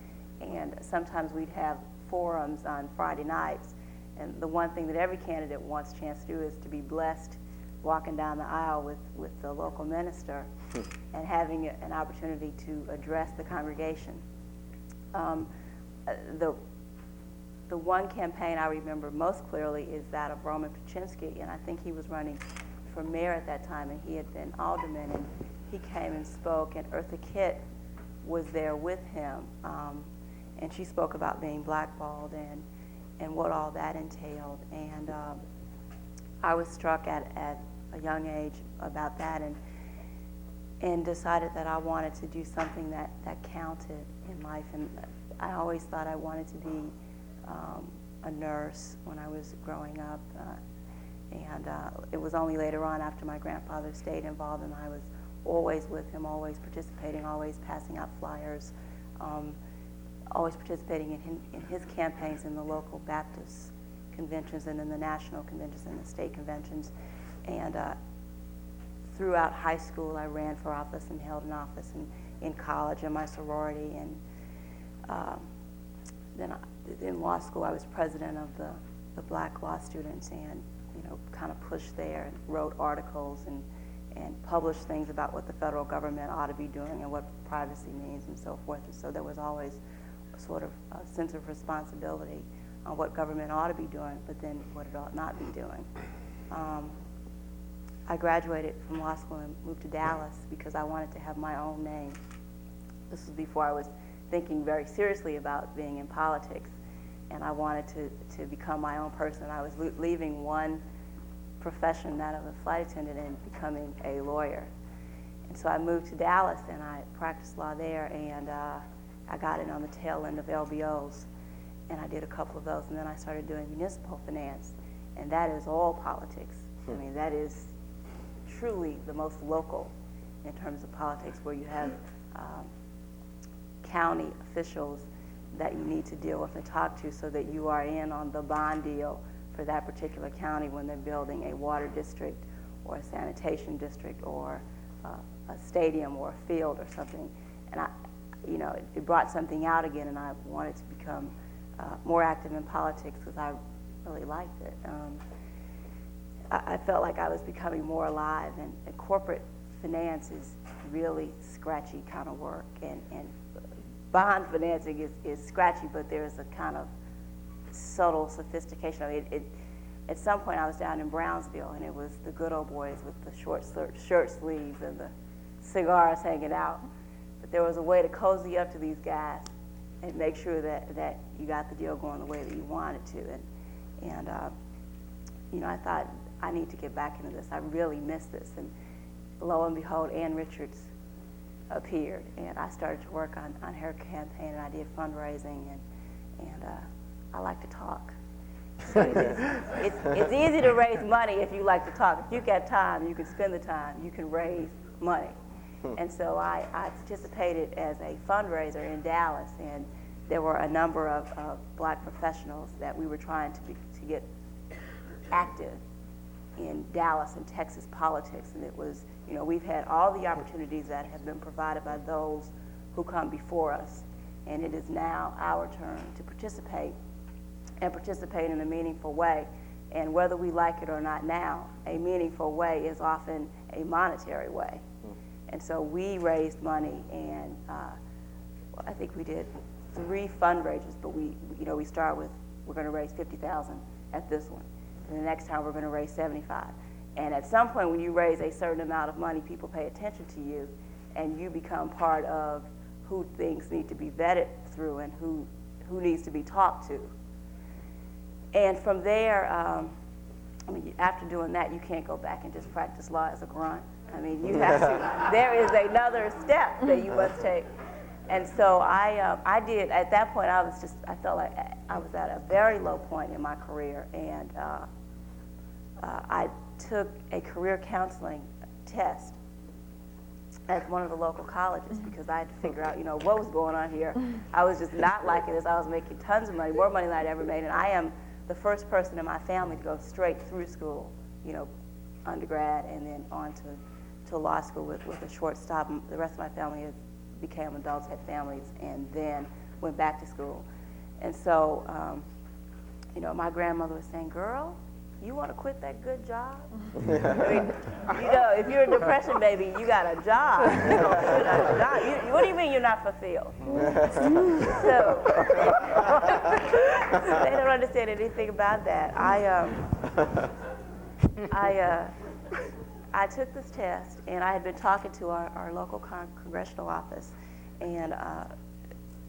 and sometimes we'd have forums on Friday nights. And the one thing that every candidate wants a chance to do is to be blessed walking down the aisle with the local minister and having an opportunity to address the congregation. The one campaign I remember most clearly is that of Roman Paczynski, and I think he was running for mayor at that time, and he had been alderman, and he came and spoke, and Eartha Kitt was there with him, and she spoke about being blackballed and what all that entailed. And I was struck at a young age about that, and decided that I wanted to do something that counted in life. And I always thought I wanted to be a nurse when I was growing up. And it was only later on, after my grandfather stayed involved, and I was always with him, always participating, always passing out flyers, always participating in his campaigns in the local Baptist conventions and in the national conventions and the state conventions. And throughout high school, I ran for office and held an office in college in my sorority. And then in law school, I was president of the Black Law Students, and kind of pushed there and wrote articles and published things about what the federal government ought to be doing and what privacy means and so forth. And so there was always a sort of a sense of responsibility on what government ought to be doing, but then what it ought not be doing. I graduated from law school and moved to Dallas because I wanted to have my own name. This was before I was thinking very seriously about being in politics, and I wanted to become my own person. I was leaving one profession, that of a flight attendant, and becoming a lawyer. And so I moved to Dallas, and I practiced law there, and I got in on the tail end of LBOs, and I did a couple of those, and then I started doing municipal finance, and that is all politics. I mean, that is truly the most local in terms of politics, where you have county officials that you need to deal with and talk to so that you are in on the bond deal for that particular county when they're building a water district or a sanitation district or a stadium or a field or something. And it brought something out again, and I wanted to become more active in politics because I really liked it. I felt like I was becoming more alive, and corporate finance is really scratchy kind of work, and bond financing is scratchy, but there's a kind of subtle sophistication of it. At some point I was down in Brownsville, and it was the good old boys with the short shirt sleeves and the cigars hanging out. But there was a way to cozy up to these guys and make sure that you got the deal going the way that you wanted to. And I thought, I need to get back into this. I really miss this. And lo and behold, Ann Richards appeared, and I started to work on her campaign, and I did fundraising, and I like to talk. It's easy to raise money if you like to talk. If you got time, you can spend the time, you can raise money. And so I participated as a fundraiser in Dallas, and there were a number of black professionals that we were trying to get active in Dallas and Texas politics. And it was, we've had all the opportunities that have been provided by those who come before us, and it is now our turn to participate, and participate in a meaningful way. And whether we like it or not now, a meaningful way is often a monetary way. And so we raised money, and I think we did 3 fundraisers, but we start with, we're going to raise $50,000 at this one. And the next time we're going to raise 75. And at some point when you raise a certain amount of money, people pay attention to you, and you become part of who things need to be vetted through and who needs to be talked to. And from there, after doing that, you can't go back and just practice law as a grunt. I mean, you have to, there is another step that you must take. And so I did, at that point, I felt like I was at a very low point in my career, and I took a career counseling test at one of the local colleges because I had to figure out, what was going on here. I was just not liking this. I was making tons of money, more money than I'd ever made, and I am the first person in my family to go straight through school, undergrad, and then on to law school with a short stop. The rest of my family became adults, had families, and then went back to school. And so you know, my grandmother was saying, girl, you want to quit that good job? I mean, you know, if you're a depression baby, you got a job. You know, you got a job. What do you mean you're not fulfilled? So they don't understand anything about that. I took this test, and I had been talking to our local congressional office, and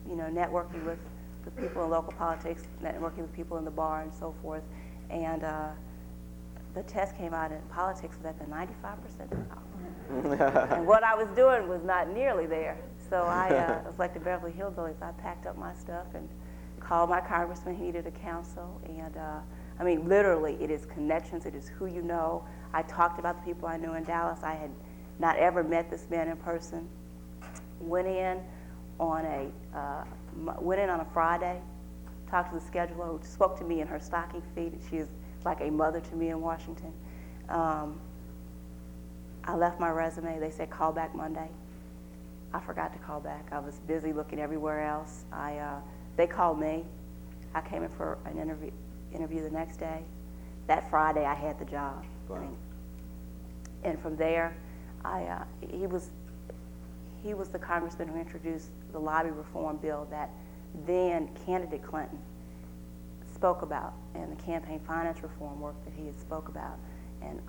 you know, networking with the people in local politics, networking with people in the bar, and so forth. And the test came out, and politics was at the 95th percentile. And what I was doing was not nearly there. So I was like the Beverly Hillbillies. I packed up my stuff and called my congressman. He needed a counsel. And I mean, literally, it is connections. It is who you know. I talked about the people I knew in Dallas. I had not ever met this man in person. Went in on a Friday, talked to the scheduler, who spoke to me in her stocking feet. She is like a mother to me in Washington. I left my resume. They said, call back Monday. I forgot to call back. I was busy looking everywhere else. They called me. I came in for an interview the next day. That Friday, I had the job. Wow. I mean, and from there, he was the congressman who introduced the lobby reform bill that then candidate Clinton spoke about, and the campaign finance reform work that he had spoke about. And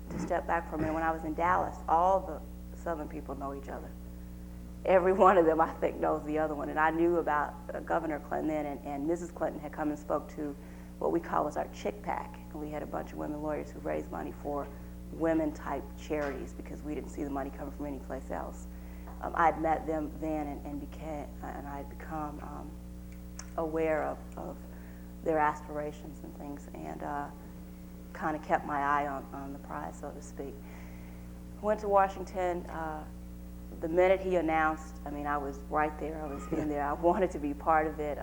to step back for a minute, when I was in Dallas, all the Southern people know each other. Every one of them, I think, knows the other one. And I knew about Governor Clinton then, and Mrs. Clinton had come and spoke to what we call as our chick pack. And we had a bunch of women lawyers who raised money for women-type charities because we didn't see the money coming from anyplace else. I'd met them then and I'd become aware of their aspirations and things, and kind of kept my eye on the prize, so to speak. Went to Washington. The minute he announced, I mean, I was right there. I was in there. I wanted to be part of it.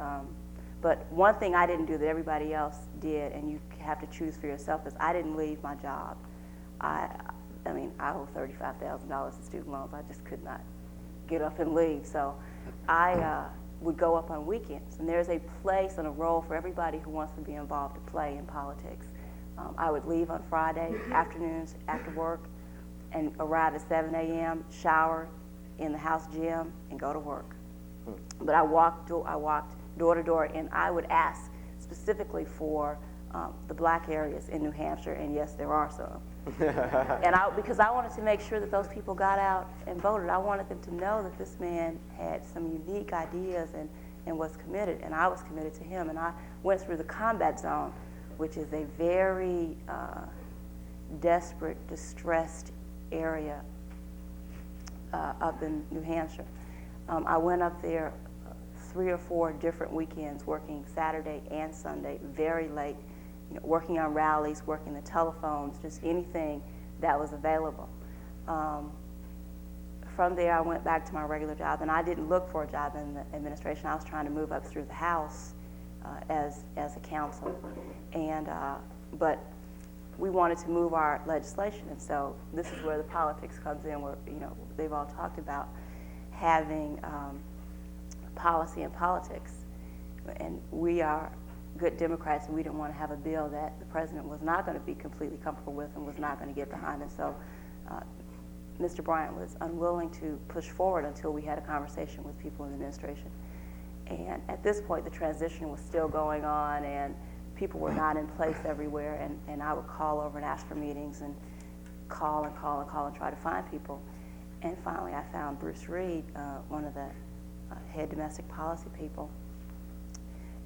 But one thing I didn't do that everybody else did, and you have to choose for yourself, is I didn't leave my job. I mean, I owe $35,000 in student loans. I just could not get up and leave. So I would go up on weekends, and there's a place and a role for everybody who wants to be involved to play in politics. I would leave on Friday afternoons after work and arrive at 7 a.m., shower in the house gym, and go to work. But I walked door to door, and I would ask specifically for the black areas in New Hampshire, and yes, there are some. And because I wanted to make sure that those people got out and voted. I wanted them to know that this man had some unique ideas and was committed, and I was committed to him. And I went through the combat zone, which is a very desperate, distressed area up in New Hampshire. I went up there 3 or 4 different weekends, working Saturday and Sunday, very late, you know, working on rallies, working the telephones, just anything that was available. From there, I went back to my regular job, and I didn't look for a job in the administration. I was trying to move up through the House as a counsel, and but we wanted to move our legislation, and so this is where the politics comes in, where, you know, they've all talked about having policy and politics, and we are good Democrats, and we didn't want to have a bill that the president was not going to be completely comfortable with and was not going to get behind. And so Mr. Bryant was unwilling to push forward until we had a conversation with people in the administration. And at this point, the transition was still going on, and people were not in place everywhere, and I would call over and ask for meetings and call and try to find people. And finally, I found Bruce Reed, one of the head domestic policy people,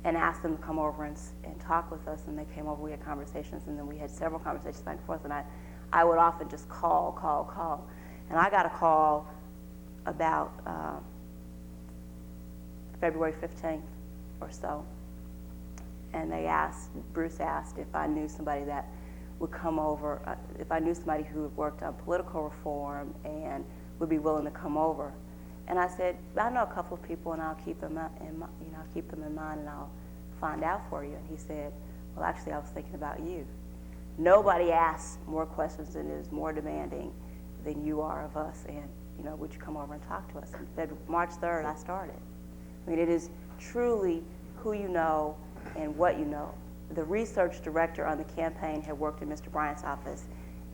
and asked them to come over and talk with us, and they came over, we had conversations, and then we had several conversations back and forth, and I would often just call. And I got a call about February 15th or so, and Bruce asked if I knew somebody that would come over, if I knew somebody who had worked on political reform and would be willing to come over. And I said, I know a couple of people, and I'll keep them in mind, and I'll find out for you. And he said, well, actually, I was thinking about you. Nobody asks more questions and is more demanding than you are of us. And, you know, would you come over and talk to us? And March 3rd, I started. I mean, it is truly who you know and what you know the research director on the campaign had worked in Mr. Bryant's office,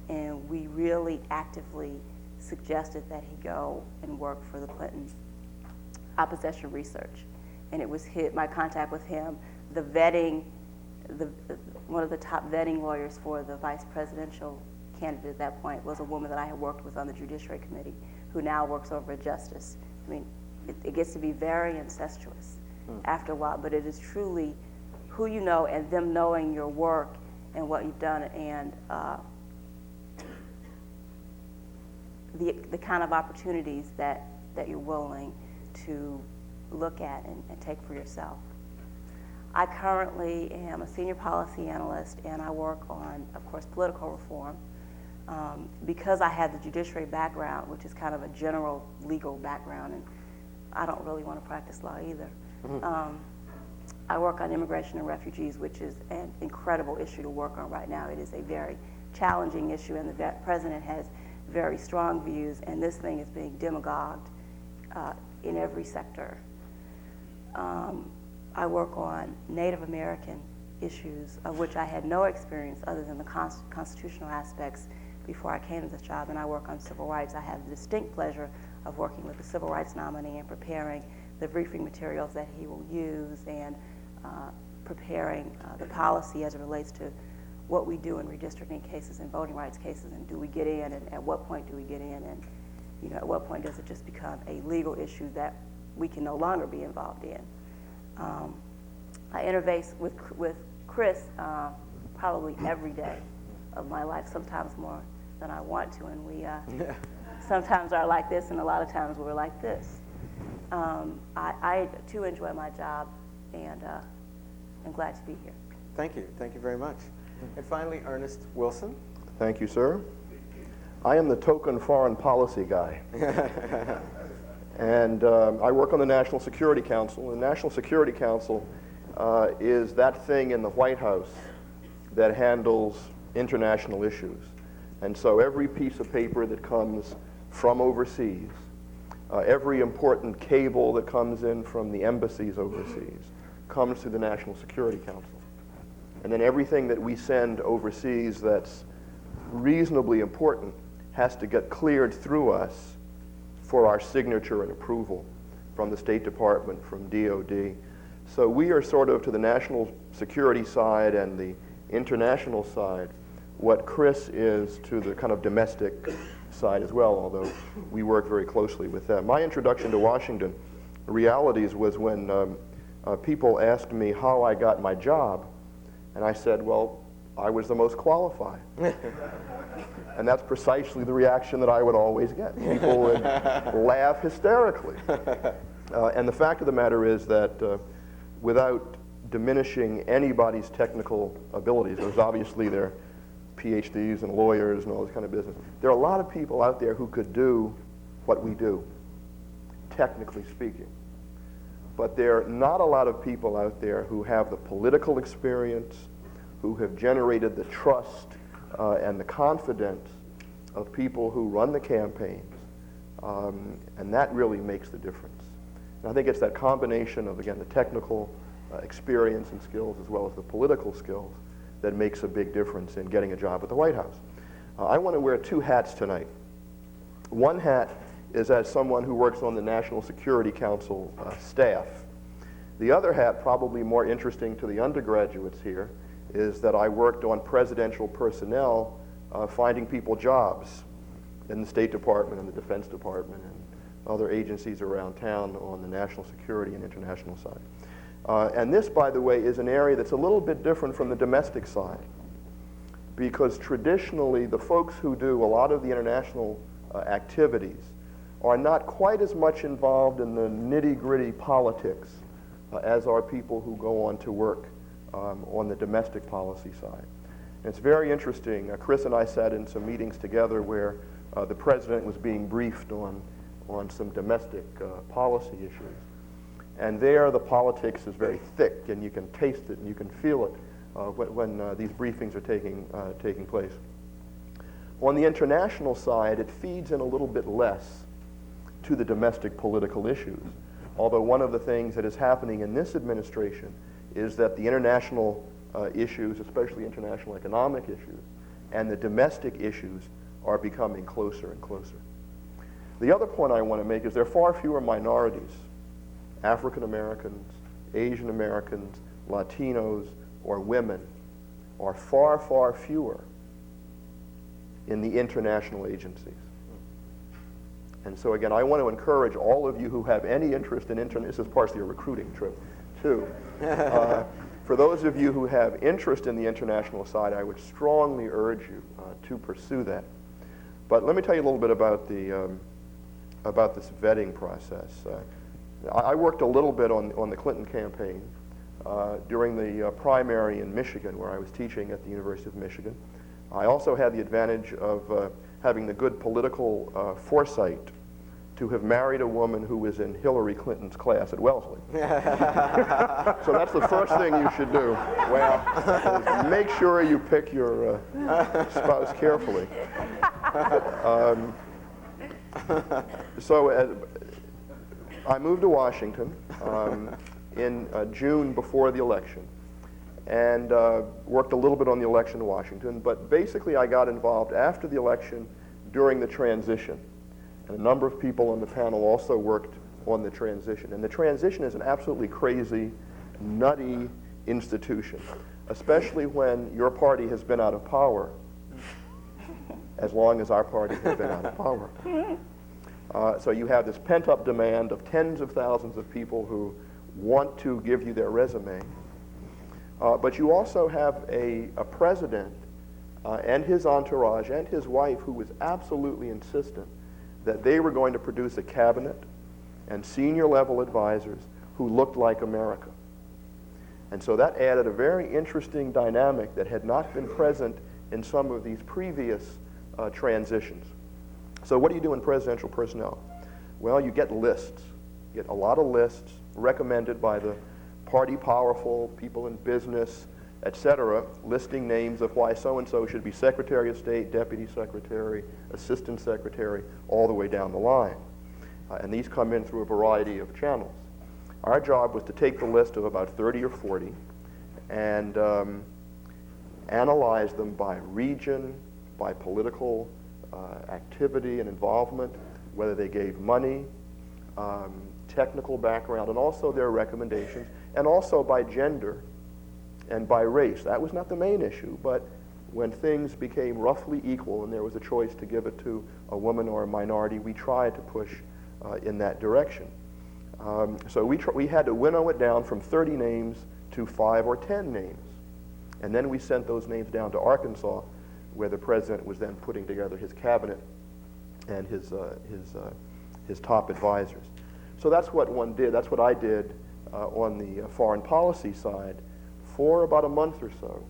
and we really actively suggested that he go and work for the Clinton opposition research. And it was my contact with him, the vetting, one of the top vetting lawyers for the vice presidential candidate at that point was a woman that I had worked with on the Judiciary Committee, who now works over at Justice. I mean, it gets to be very incestuous after a while, but it is truly who you know and them knowing your work and what you've done, and the kind of opportunities that you're willing to look at and take for yourself. I currently am a senior policy analyst, and I work on, of course, political reform. Because I have the judiciary background, which is kind of a general legal background, and I don't really want to practice law either. I work on immigration and refugees, which is an incredible issue to work on right now. It is a very challenging issue, and the president has very strong views, and this thing is being demagogued in every sector. I work on Native American issues, of which I had no experience other than the constitutional aspects before I came to this job, and I work on civil rights. I have the distinct pleasure of working with the civil rights nominee and preparing the briefing materials that he will use, and preparing the policy as it relates to what we do in redistricting cases and voting rights cases, and do we get in, and at what point do we get in, and at what point does it just become a legal issue that we can no longer be involved in. I interface with Chris probably every day of my life, sometimes more than I want to, and we sometimes are like this, and a lot of times we're like this. I too enjoy my job, and I'm glad to be here. Thank you very much. And finally, Ernest Wilson. Thank you, sir. I am the token foreign policy guy. And I work on the National Security Council. The National Security Council is that thing in the White House that handles international issues. And so every piece of paper that comes from overseas, every important cable that comes in from the embassies overseas comes through the National Security Council. And then everything that we send overseas that's reasonably important has to get cleared through us for our signature and approval from the State Department, from DOD. So we are sort of, to the national security side and the international side, what Chris is to the kind of domestic side as well, although we work very closely with them. My introduction to Washington realities was when people asked me how I got my job, and I said, well, I was the most qualified. And that's precisely the reaction that I would always get. People would laugh hysterically. And the fact of the matter is that without diminishing anybody's technical abilities, there's obviously their PhDs and lawyers and all this kind of business. There are a lot of people out there who could do what we do, technically speaking. But there are not a lot of people out there who have the political experience, who have generated the trust and the confidence of people who run the campaigns, and that really makes the difference. And I think it's that combination of, again, the technical experience and skills as well as the political skills that makes a big difference in getting a job at the White House. I want to wear two hats tonight. One hat is as someone who works on the National Security Council staff. The other hat, probably more interesting to the undergraduates here, is that I worked on presidential personnel finding people jobs in the State Department and the Defense Department and other agencies around town on the national security and international side. And this, by the way, is an area that's a little bit different from the domestic side, because traditionally the folks who do a lot of the international activities are not quite as much involved in the nitty-gritty politics as are people who go on to work on the domestic policy side. And it's very interesting. Chris and I sat in some meetings together where the president was being briefed on some domestic policy issues. And there the politics is very thick, and you can taste it and you can feel it when these briefings are taking place. On the international side, it feeds in a little bit less to the domestic political issues. Although one of the things that is happening in this administration is that the international issues, especially international economic issues, and the domestic issues are becoming closer and closer. The other point I want to make is there are far fewer minorities, African Americans, Asian Americans, Latinos, or women, are far, far fewer in the international agencies. And so again, I want to encourage all of you who have any interest in this is partially a recruiting trip too. For those of you who have interest in the international side, I would strongly urge you to pursue that. But let me tell you a little bit about this vetting process. I worked a little bit on the Clinton campaign during the primary in Michigan, where I was teaching at the University of Michigan. I also had the advantage of having the good political foresight to have married a woman who was in Hillary Clinton's class at Wellesley. So that's the first thing you should do. Well, make sure you pick your spouse carefully. So I moved to Washington in June before the election, and worked a little bit on the election in Washington, but basically I got involved after the election during the transition. And a number of people on the panel also worked on the transition. And the transition is an absolutely crazy, nutty institution, especially when your party has been out of power as long as our party has been out of power. So you have this pent-up demand of tens of thousands of people who want to give you their resume. But you also have a president and his entourage and his wife who was absolutely insistent that they were going to produce a cabinet and senior level advisors who looked like America. And so that added a very interesting dynamic that had not been present in some of these previous transitions. So what do you do in presidential personnel? Well, you get lists. You get a lot of lists recommended by the party powerful, people in business, etc., listing names of why so-and-so should be Secretary of State, Deputy Secretary, Assistant Secretary, all the way down the line. And these come in through a variety of channels. Our job was to take the list of about 30 or 40 and analyze them by region, by political activity and involvement, whether they gave money, technical background, and also their recommendations, and also by gender and by race. That was not the main issue, but when things became roughly equal and there was a choice to give it to a woman or a minority, we tried to push in that direction. So we had to winnow it down from 30 names to 5 or 10 names. And then we sent those names down to Arkansas, where the president was then putting together his cabinet and his top advisors. So that's what one did. That's what I did on the foreign policy side for about a month or so,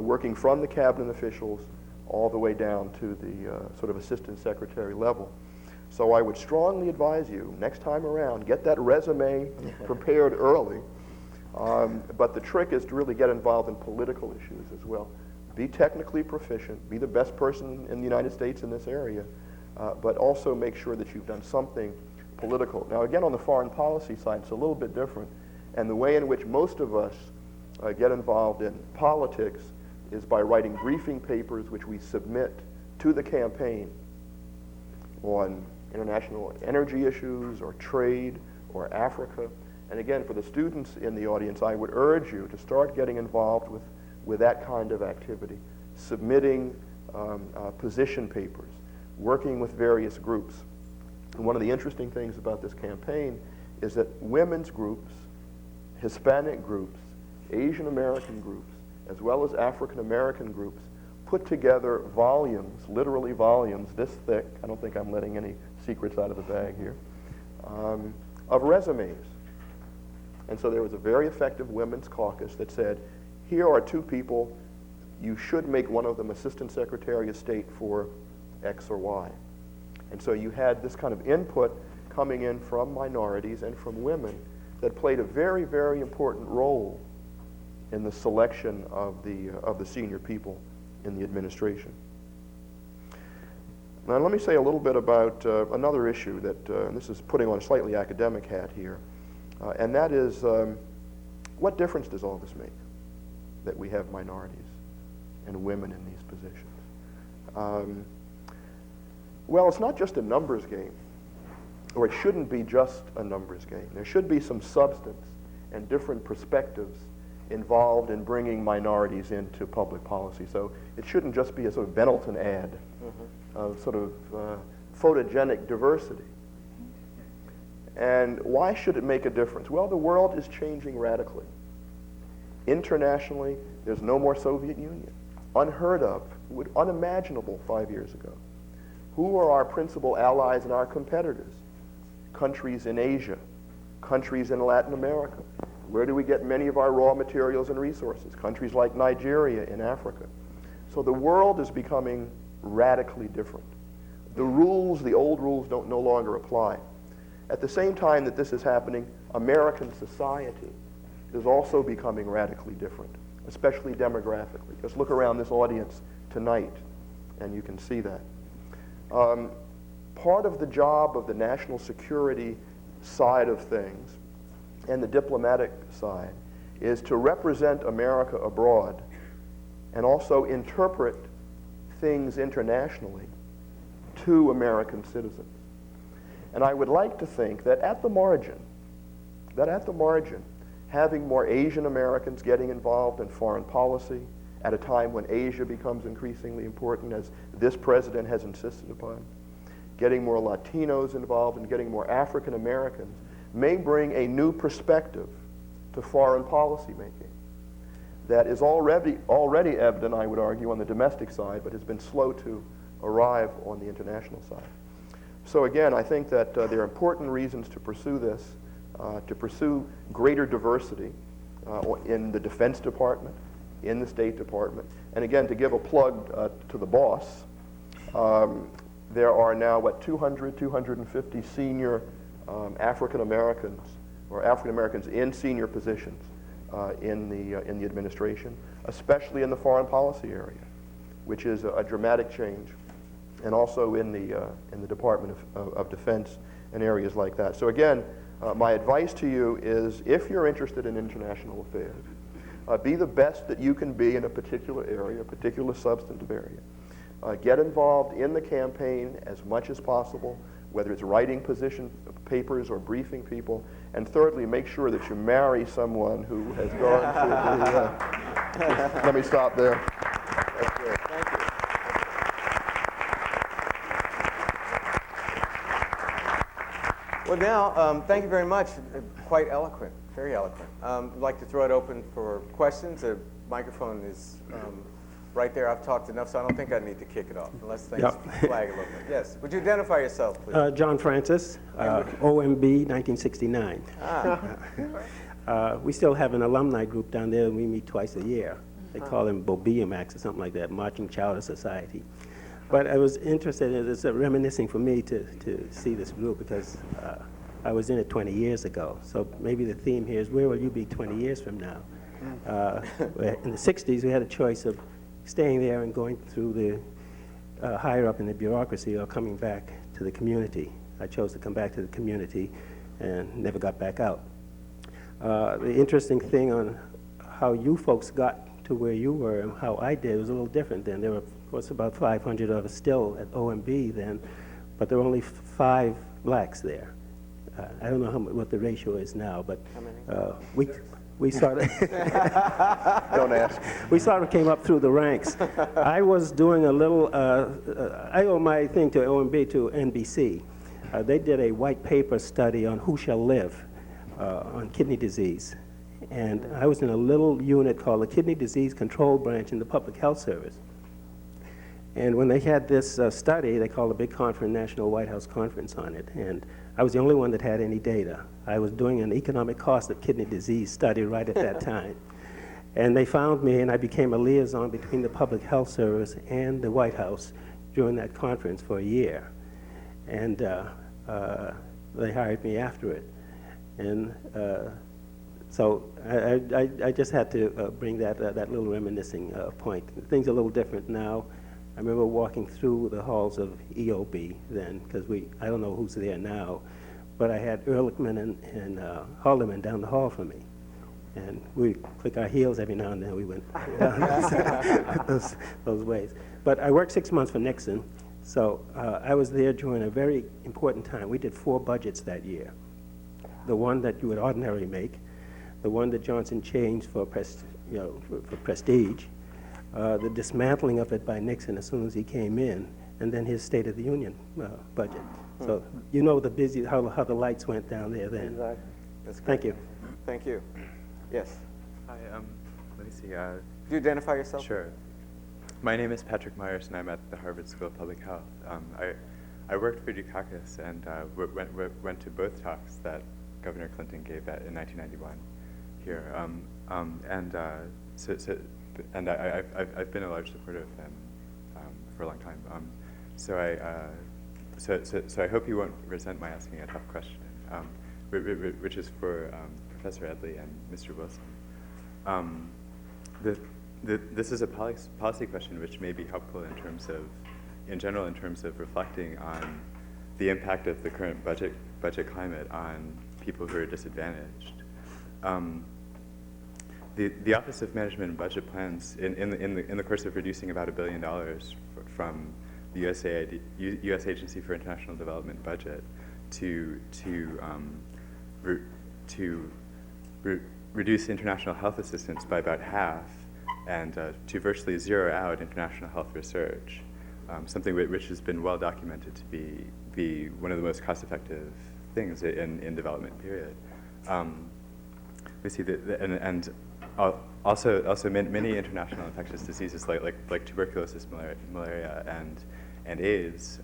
working from the cabinet officials all the way down to the sort of assistant secretary level. So I would strongly advise you, next time around, get that resume prepared early. But the trick is to really get involved in political issues as well. Be technically proficient, be the best person in the United States in this area, but also make sure that you've done something political. Now again, on the foreign policy side, it's a little bit different. And the way in which most of us get involved in politics is by writing briefing papers which we submit to the campaign on international energy issues or trade or Africa. And again, for the students in the audience, I would urge you to start getting involved with that kind of activity, submitting position papers, working with various groups. And one of the interesting things about this campaign is that women's groups, Hispanic groups, Asian American groups, as well as African American groups, put together volumes, literally volumes this thick, I don't think I'm letting any secrets out of the bag here, of resumes. And so there was a very effective women's caucus that said, here are 2 people, you should make one of them Assistant Secretary of State for X or Y. And so you had this kind of input coming in from minorities and from women that played a very, very important role in the selection of the senior people in the administration. Now let me say a little bit about another issue that, and this is putting on a slightly academic hat here, and that is, what difference does all this make? that we have minorities and women in these positions. Well, it's not just a numbers game, or it shouldn't be just a numbers game. There should be some substance and different perspectives involved in bringing minorities into public policy. So it shouldn't just be a sort of Benetton ad of sort of photogenic diversity. And why should it make a difference? Well, the world is changing radically. Internationally, there's no more Soviet Union. Unheard of, unimaginable 5 years ago. Who are our principal allies and our competitors? Countries in Asia, countries in Latin America. Where do we get many of our raw materials and resources? Countries like Nigeria in Africa. So the world is becoming radically different. The rules, the old rules, no longer apply. At the same time that this is happening, American society is also becoming radically different, especially demographically. Just look around this audience tonight, and you can see that. Part of the job of the national security side of things and the diplomatic side is to represent America abroad and also interpret things internationally to American citizens. And I would like to think that at the margin, having more Asian Americans getting involved in foreign policy at a time when Asia becomes increasingly important, as this president has insisted upon, getting more Latinos involved and getting more African Americans may bring a new perspective to foreign policy making that is already evident, I would argue, on the domestic side, but has been slow to arrive on the international side. So again, I think that there are important reasons to pursue this, to pursue greater diversity in the Defense Department, in the State Department, and again, to give a plug to the boss, there are now, 250 senior African Americans, or African Americans in senior positions in the administration, especially in the foreign policy area, which is a dramatic change, and also in the Department of Defense and areas like that. So again, my advice to you is, if you're interested in international affairs, be the best that you can be in a particular area, a particular substantive area. Get involved in the campaign as much as possible, whether it's writing position papers or briefing people. And thirdly, make sure that you marry someone who has gone through the... Let me stop there. That's good. Thank you. Well, now, thank you very much. Quite eloquent, very eloquent. I'd like to throw it open for questions. The microphone is right there. I've talked enough, so I don't think I need to kick it off, unless things flag a little bit. Yes, would you identify yourself, please? John Francis, OMB 1969. We still have an alumni group down there, and we meet twice a year. They call them Bobiamax or something like that, Marching Chowder Society. But I was interested in it's reminiscing for me to see this group, because I was in it 20 years ago. So maybe the theme here is, where will you be 20 years from now? In the 60s, we had a choice of staying there and going through the higher up in the bureaucracy, or coming back to the community. I chose to come back to the community and never got back out. The interesting thing on how you folks got to where you were and how I did was a little different then. There were, of course, about 500 of us still at OMB then, but there were only 5 blacks there. I don't know what the ratio is now, but we sort of Don't ask. We sort of came up through the ranks. I was doing a little, I owe my thing to OMB, to NBC. They did a white paper study on who shall live on kidney disease. And I was in a little unit called the Kidney Disease Control Branch in the Public Health Service. And when they had this study, they called a big conference, National White House Conference on it. And I was the only one that had any data. I was doing an economic cost of kidney disease study right at that time. And they found me, and I became a liaison between the Public Health Service and the White House during that conference for a year. And they hired me after it. And so I just had to bring that little reminiscing point. Things are a little different now. I remember walking through the halls of EOB then, because I don't know who's there now, but I had Ehrlichman and Haldeman down the hall from me. And we click our heels every now and then. We went down those ways. But I worked 6 months for Nixon, so I was there during a very important time. We did 4 budgets that year. The one that you would ordinarily make, the one that Johnson changed for, for prestige, the dismantling of it by Nixon as soon as he came in, and then his State of the Union budget. So you know how the lights went down there then. Exactly. That's great. Thank you. Thank you. Yes. Hi, let me see. Could you identify yourself? Sure. My name is Patrick Meyers, and I'm at the Harvard School of Public Health. I worked for Dukakis and went to both talks that Governor Clinton gave in 1991 here. I've been a large supporter of him for a long time. So I hope you won't resent my asking a tough question, which is for Professor Edley and Mr. Wilson. This is a policy question which may be helpful in general in terms of reflecting on the impact of the current budget climate on people who are disadvantaged. The Office of Management and Budget Plans, in the course of reducing about $1 billion from the U.S. Agency for International Development budget to reduce international health assistance by about half, and to virtually zero out international health research, something which has been well documented to be one of the most cost-effective things in development period. We see that, also many international infectious diseases like tuberculosis, malaria, and AIDS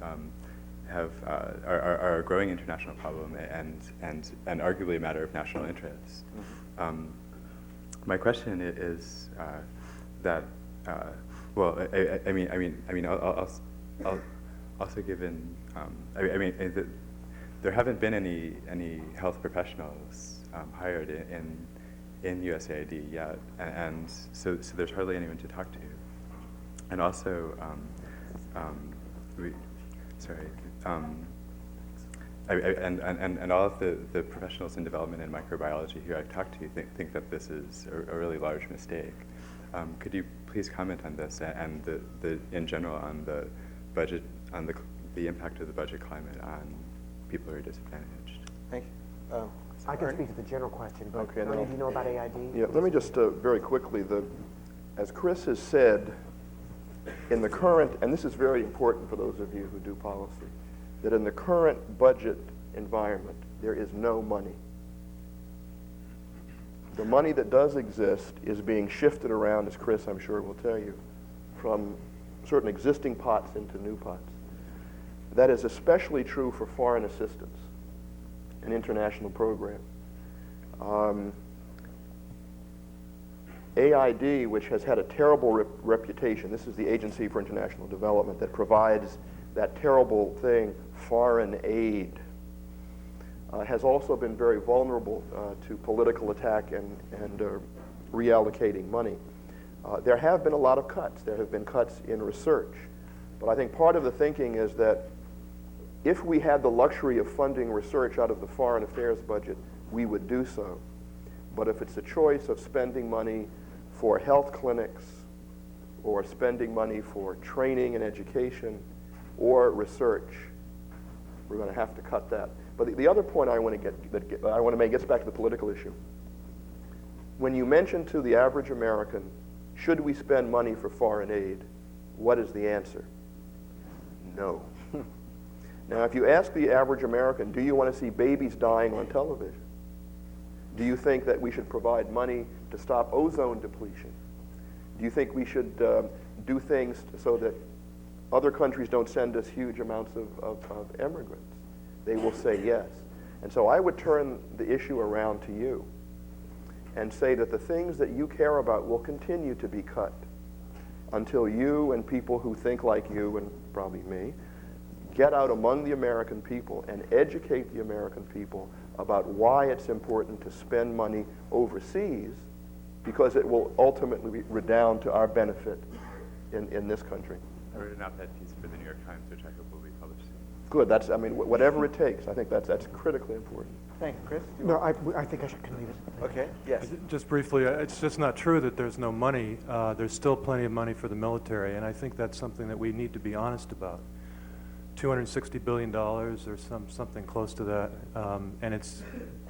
are a growing international problem and arguably a matter of national interest. My question is that also given there haven't been any health professionals hired in USAID yet, and so there's hardly anyone to talk to, and also and all of the professionals in development and microbiology who I've talked to think that this is a really large mistake. Could you please comment on this and in general on the budget, on the impact of the budget climate on people who are disadvantaged? Thank you. I can speak to the general question, but Okay, do you know about AID? Yeah, let me just very quickly, as Chris has said, in the current, and this is very important for those of you who do policy, that in the current budget environment, there is no money. The money that does exist is being shifted around, as Chris, I'm sure, will tell you, from certain existing pots into new pots. That is especially true for foreign assistance and international programs. AID, which has had a terrible reputation, this is the Agency for International Development that provides that terrible thing, foreign aid, has also been very vulnerable to political attack and reallocating money. There have been a lot of cuts. There have been cuts in research. But I think part of the thinking is that if we had the luxury of funding research out of the foreign affairs budget, we would do so. But if it's a choice of spending money for health clinics or spending money for training and education or research, we're going to have to cut that. But the other point I want to make gets back to the political issue. When you mention to the average American, should we spend money for foreign aid, what is the answer? No. Now, if you ask the average American, do you want to see babies dying on television? Do you think that we should provide money to stop ozone depletion? Do you think we should do things so that other countries don't send us huge amounts of immigrants? They will say yes. And so I would turn the issue around to you and say that the things that you care about will continue to be cut until you and people who think like you, and probably me, get out among the American people and educate the American people about why it's important to spend money overseas, because it will ultimately redound to our benefit in this country. I wrote an op-ed piece for the New York Times, which I hope will be published soon. Good. That's, I mean, whatever it takes. I think that's critically important. Thank you, Chris. No, I think I can leave it. Okay, yes. Just briefly, it's just not true that there's no money. There's still plenty of money for the military, and I think that's something that we need to be honest about. $260 billion or something close to that, and it's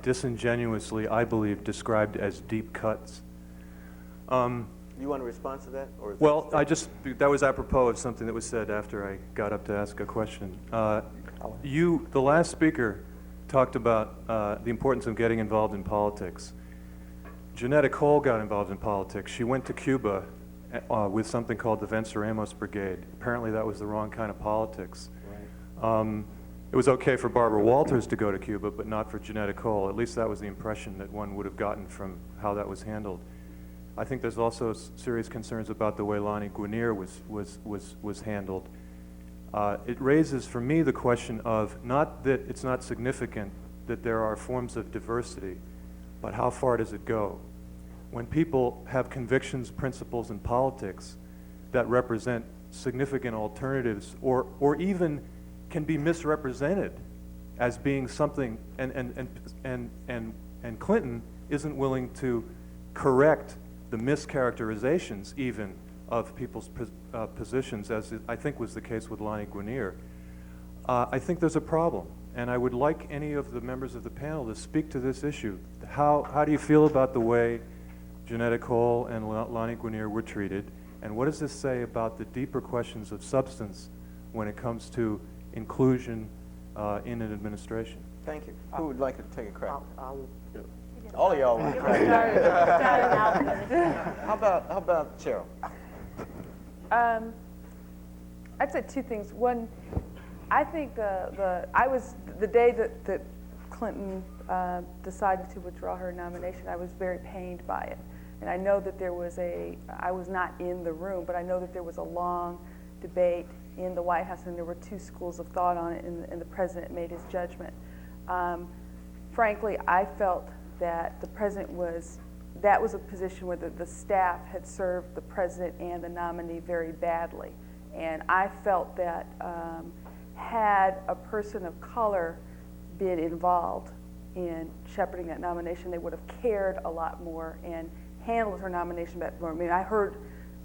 disingenuously, I believe, described as deep cuts. You want to respond to that? Or is Well, that that was apropos of something that was said after I got up to ask a question. The last speaker, talked about the importance of getting involved in politics. Janetta Cole got involved in politics. She went to Cuba with something called the Venceremos Brigade. Apparently that was the wrong kind of politics. Right. It was okay for Barbara Walters to go to Cuba, but not for Janetta Cole. At least that was the impression that one would have gotten from how that was handled. I think there's also serious concerns about the way Lani Guinier was handled. It raises for me the question of not that it's not significant that there are forms of diversity, but how far does it go? When people have convictions, principles, and politics that represent significant alternatives or even can be misrepresented as being something, and Clinton isn't willing to correct the mischaracterizations even of people's positions, as I think was the case with Lani Guinier. I think there's a problem, and I would like any of the members of the panel to speak to this issue. How do you feel about the way Janetta Cole and Lani Guinier were treated, and what does this say about the deeper questions of substance when it comes to inclusion in an administration? Thank you. Who would like to take a crack? All of y'all want to crack. How about Cheryl? I'd say two things. One, I think the day that Clinton decided to withdraw her nomination, I was very pained by it. And I know that I was not in the room, but I know that there was a long debate in the White House, and there were two schools of thought on it, and the president made his judgment. Frankly, I felt that the president that was a position where the staff had served the president and the nominee very badly. And I felt that had a person of color been involved in shepherding that nomination, they would have cared a lot more and handled her nomination better. I mean, I heard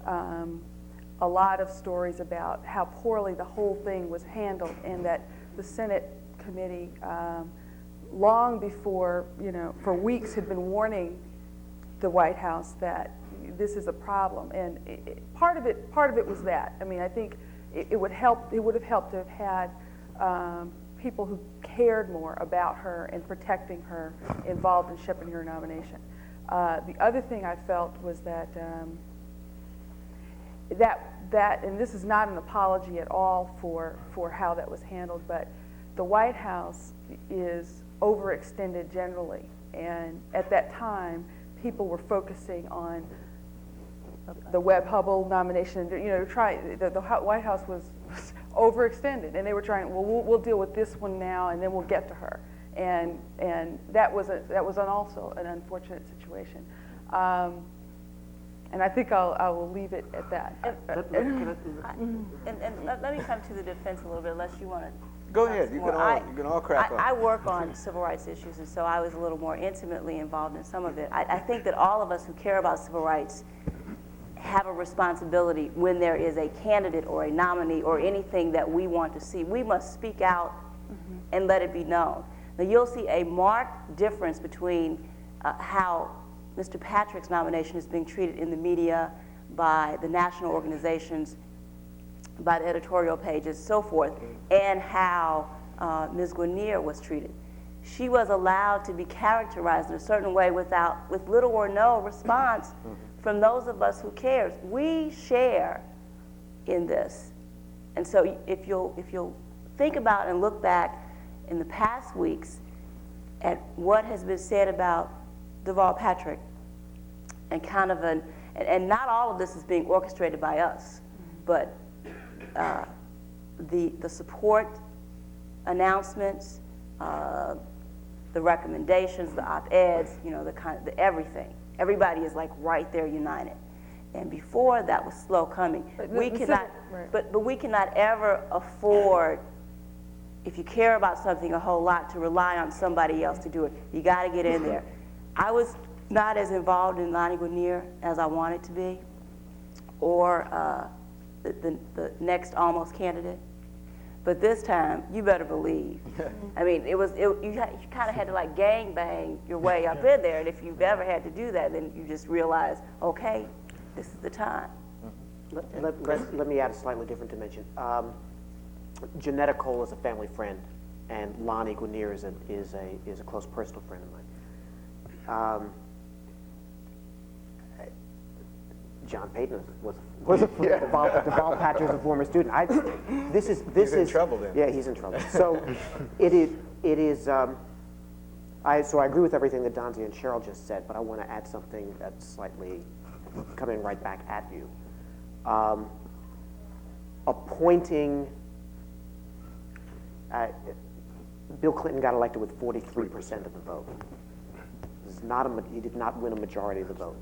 a lot of stories about how poorly the whole thing was handled, and that the Senate committee, long before, for weeks had been warning the White House that this is a problem. And part of it was that. I mean, I think it would have helped to have had people who cared more about her and protecting her involved in shepherding her nomination. The other thing I felt was that and this is not an apology at all for how that was handled, but the White House is overextended generally, and at that time people were focusing on the Webb-Hubbell nomination. The White House was overextended, and they were trying. Well, we'll deal with this one now, and then we'll get to her. And that was also an unfortunate situation. And I think I will leave it at that. And let me come to the defense a little bit, unless you want to. Go ahead. You can all crack up. I work on civil rights issues, and so I was a little more intimately involved in some of it. I think that all of us who care about civil rights have a responsibility when there is a candidate or a nominee or anything that we want to see. We must speak out and let it be known. Now, you'll see a marked difference between how Mr. Patrick's nomination is being treated in the media, by the national organizations, by the editorial pages, so forth, and how Ms. Guinier was treated. She was allowed to be characterized in a certain way with little or no response from those of us who cares. We share in this. And so if you'll think about and look back in the past weeks at what has been said about Deval Patrick, and kind of and not all of this is being orchestrated by us, but the support announcements, the recommendations, the op-eds, the everything. Everybody is like right there united. And before that was slow coming. But we cannot ever afford if you care about something a whole lot, to rely on somebody else to do it. You got to get in there. I was not as involved in Lonnie Guinier as I wanted to be, or the next almost candidate. But this time, you better believe. I mean, you kind of had to like gang bang your way up in there, and if you've ever had to do that, then you just realize, okay, this is the time. Let me add a slightly different dimension. Janetta Cole is a family friend, and Lonnie Guinier is a close personal friend of mine. John Payton was a devolved Patcher as a former student. He's in trouble then. Yeah, he's in trouble. So it is. So I agree with everything that Donzie and Cheryl just said, but I want to add something that's slightly coming right back at you. Appointing. Bill Clinton got elected with 43% of the vote. He did not win a majority of the vote.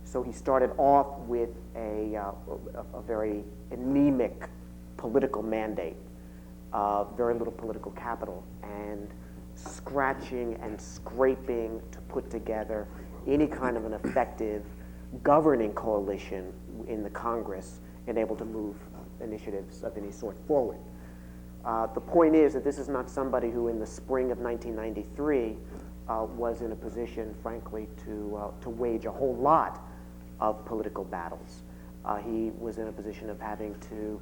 So he started off with a very anemic political mandate, very little political capital, and scratching and scraping to put together any kind of an effective governing coalition in the Congress and able to move initiatives of any sort forward. The point is that this is not somebody who in the spring of 1993 was in a position, frankly, to wage a whole lot of political battles. He was in a position of having to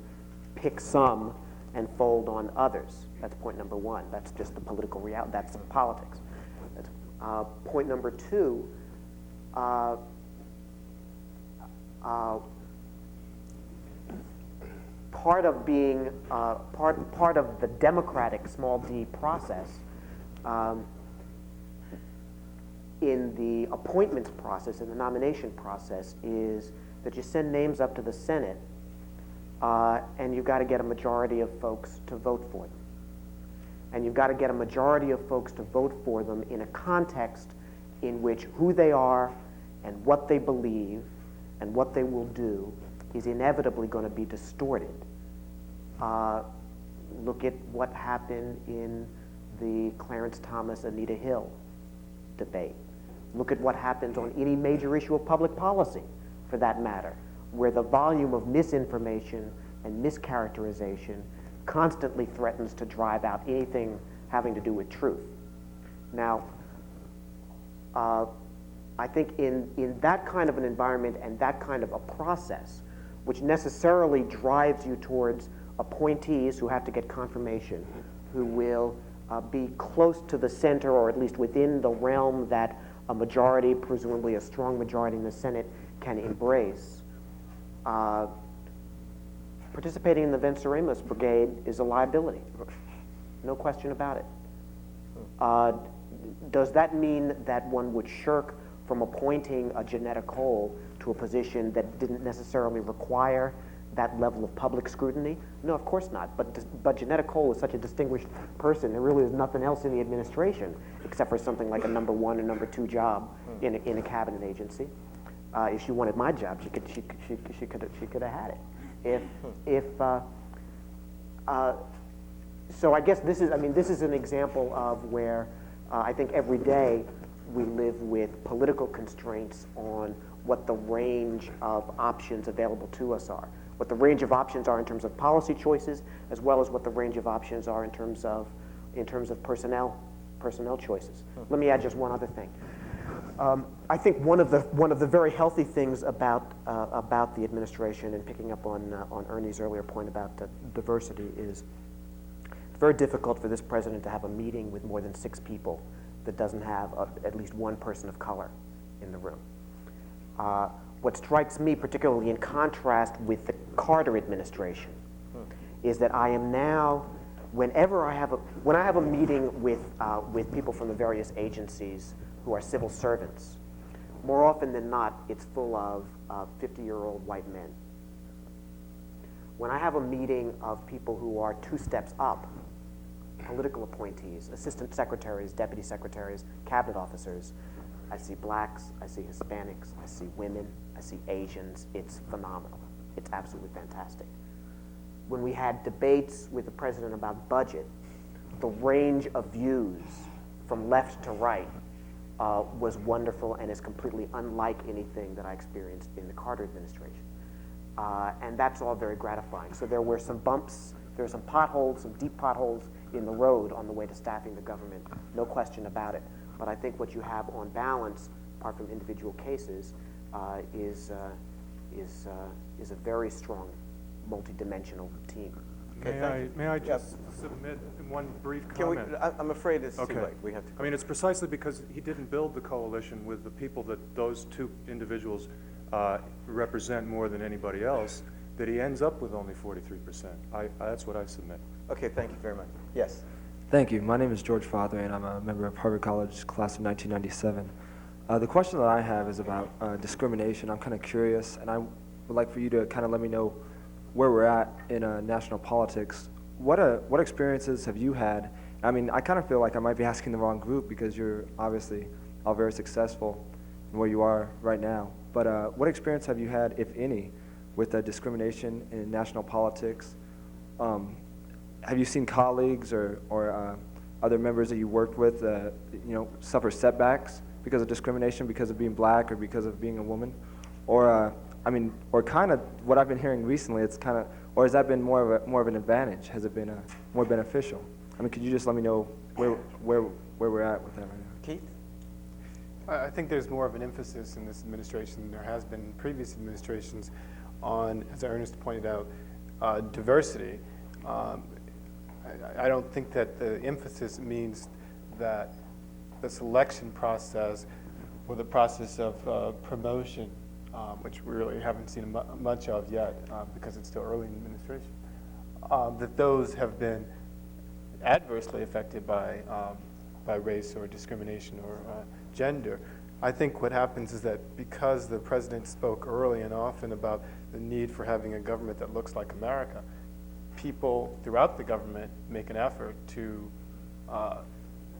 pick some and fold on others. That's point number one. That's just the political reality. That's politics. That's, point number two, part of being part of the democratic small d process in the appointments process, in the nomination process, is that you send names up to the Senate and you've got to get a majority of folks to vote for them. And you've got to get a majority of folks to vote for them in a context in which who they are and what they believe and what they will do is inevitably going to be distorted. Look at what happened in the Clarence Thomas, Anita Hill debate. Look at what happens on any major issue of public policy, for that matter, where the volume of misinformation and mischaracterization constantly threatens to drive out anything having to do with truth. Now, I think in that kind of an environment and that kind of a process, which necessarily drives you towards appointees who have to get confirmation, who will be close to the center or at least within the realm that a majority, presumably a strong majority in the Senate, can embrace. Participating in the Venceremos Brigade is a liability, no question about it. Does that mean that one would shirk from appointing a Janetta Cole to a position that didn't necessarily require that level of public scrutiny? No, of course not. But Janetta Cole is such a distinguished person. There really is nothing else in the administration except for something like a number one or number two job in a cabinet agency. If she wanted my job, she could have had it. So I guess this is an example of where I think every day we live with political constraints on what the range of options available to us are. What the range of options are in terms of policy choices, as well as what the range of options are in terms of personnel choices. Let me add just one other thing. I think one of the very healthy things about the administration, and picking up on Ernie's earlier point about diversity, is it's very difficult for this president to have a meeting with more than 6 people that doesn't have at least one person of color in the room. What strikes me, particularly in contrast with the Carter administration, is that I am now, when I have a meeting with people from the various agencies who are civil servants, more often than not, it's full of 50-year-old white men. When I have a meeting of people who are 2 steps up, political appointees, assistant secretaries, deputy secretaries, cabinet officers, I see blacks, I see Hispanics, I see women, I see Asians. It's phenomenal. It's absolutely fantastic. when we had debates with the president about budget, the range of views from left to right was wonderful and is completely unlike anything that I experienced in the Carter administration. And that's all very gratifying. So there were some bumps, there were some potholes, some deep potholes in the road on the way to staffing the government, no question about it. But I think what you have on balance, apart from individual cases, is a very strong, multidimensional team. May I just submit one brief Can we, comment? I'm afraid it's too Okay. late. We have to. I mean, it's precisely because he didn't build the coalition with the people that those two individuals represent more than anybody else that he ends up with only 43%. That's what I submit. Okay, thank you very much. Yes. Thank you. My name is George Father, and I'm a member of Harvard College class of 1997. The question that I have is about discrimination. I'm kind of curious, and I would like for you to kind of let me know where we're at in national politics. What experiences have you had? I mean, I kind of feel like I might be asking the wrong group because you're obviously all very successful in where you are right now. But what experience have you had, if any, with discrimination in national politics? Have you seen colleagues or other members that you worked with, suffer setbacks because of discrimination, because of being black or because of being a woman? Or kind of what I've been hearing recently, it's kind of, or has that been more of an advantage? Has it been more beneficial? I mean, could you just let me know where we're at with that right now? Keith? I think there's more of an emphasis in this administration than there has been in previous administrations on, as Ernest pointed out, diversity. I don't think that the emphasis means that the selection process or the process of promotion, which we really haven't seen much of yet because it's still early in the administration, that those have been adversely affected by race or discrimination or gender. I think what happens is that because the president spoke early and often about the need for having a government that looks like America, people throughout the government make an effort to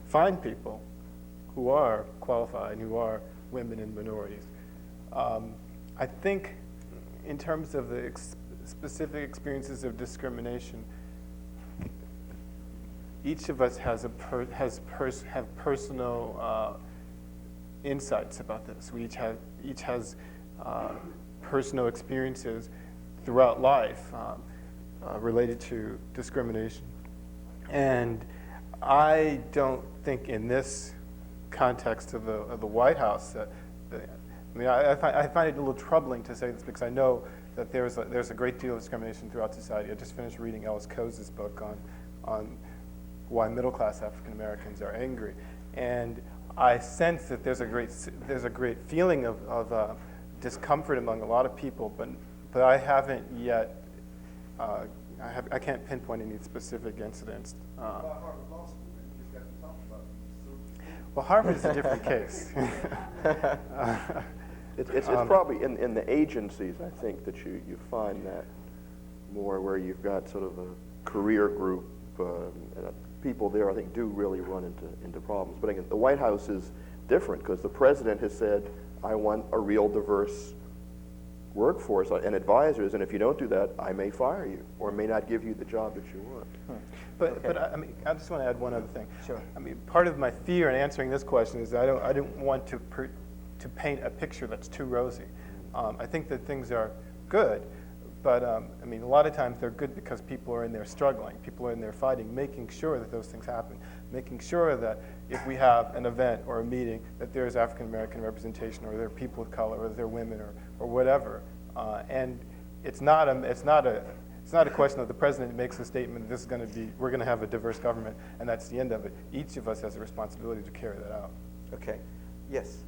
find people who are qualified, who are women and minorities. I think in terms of the specific experiences of discrimination, each of us have personal insights about this. We each has personal experiences throughout life related to discrimination. And I don't think in this context of the White House that, I find it a little troubling to say this because I know that there's a great deal of discrimination throughout society. I just finished reading Ellis Cose's book on why middle-class African Americans are angry, and I sense that there's a great feeling of discomfort among a lot of people, but I haven't yet. I can't pinpoint any specific incidents. Well, Harvard is a different case. It's probably in the agencies, I think, that you find that more where you've got sort of a career group. People there, I think, do really run into problems. But again, the White House is different because the president has said, I want a real diverse workforce and advisors, and if you don't do that, I may fire you or may not give you the job that you want. But I mean, I just want to add one other thing. Sure. I mean, part of my fear in answering this question is I don't want to paint a picture that's too rosy. I think that things are good, but I mean, a lot of times they're good because people are in there struggling, people are in there fighting, making sure that those things happen, making sure that if we have an event or a meeting, that there's African American representation, or there are people of color, or there are women, or whatever. And it's not a question of the president makes a statement, this is going to be, we're going to have a diverse government, and that's the end of it. Each of us has a responsibility to carry that out. Okay. Yes.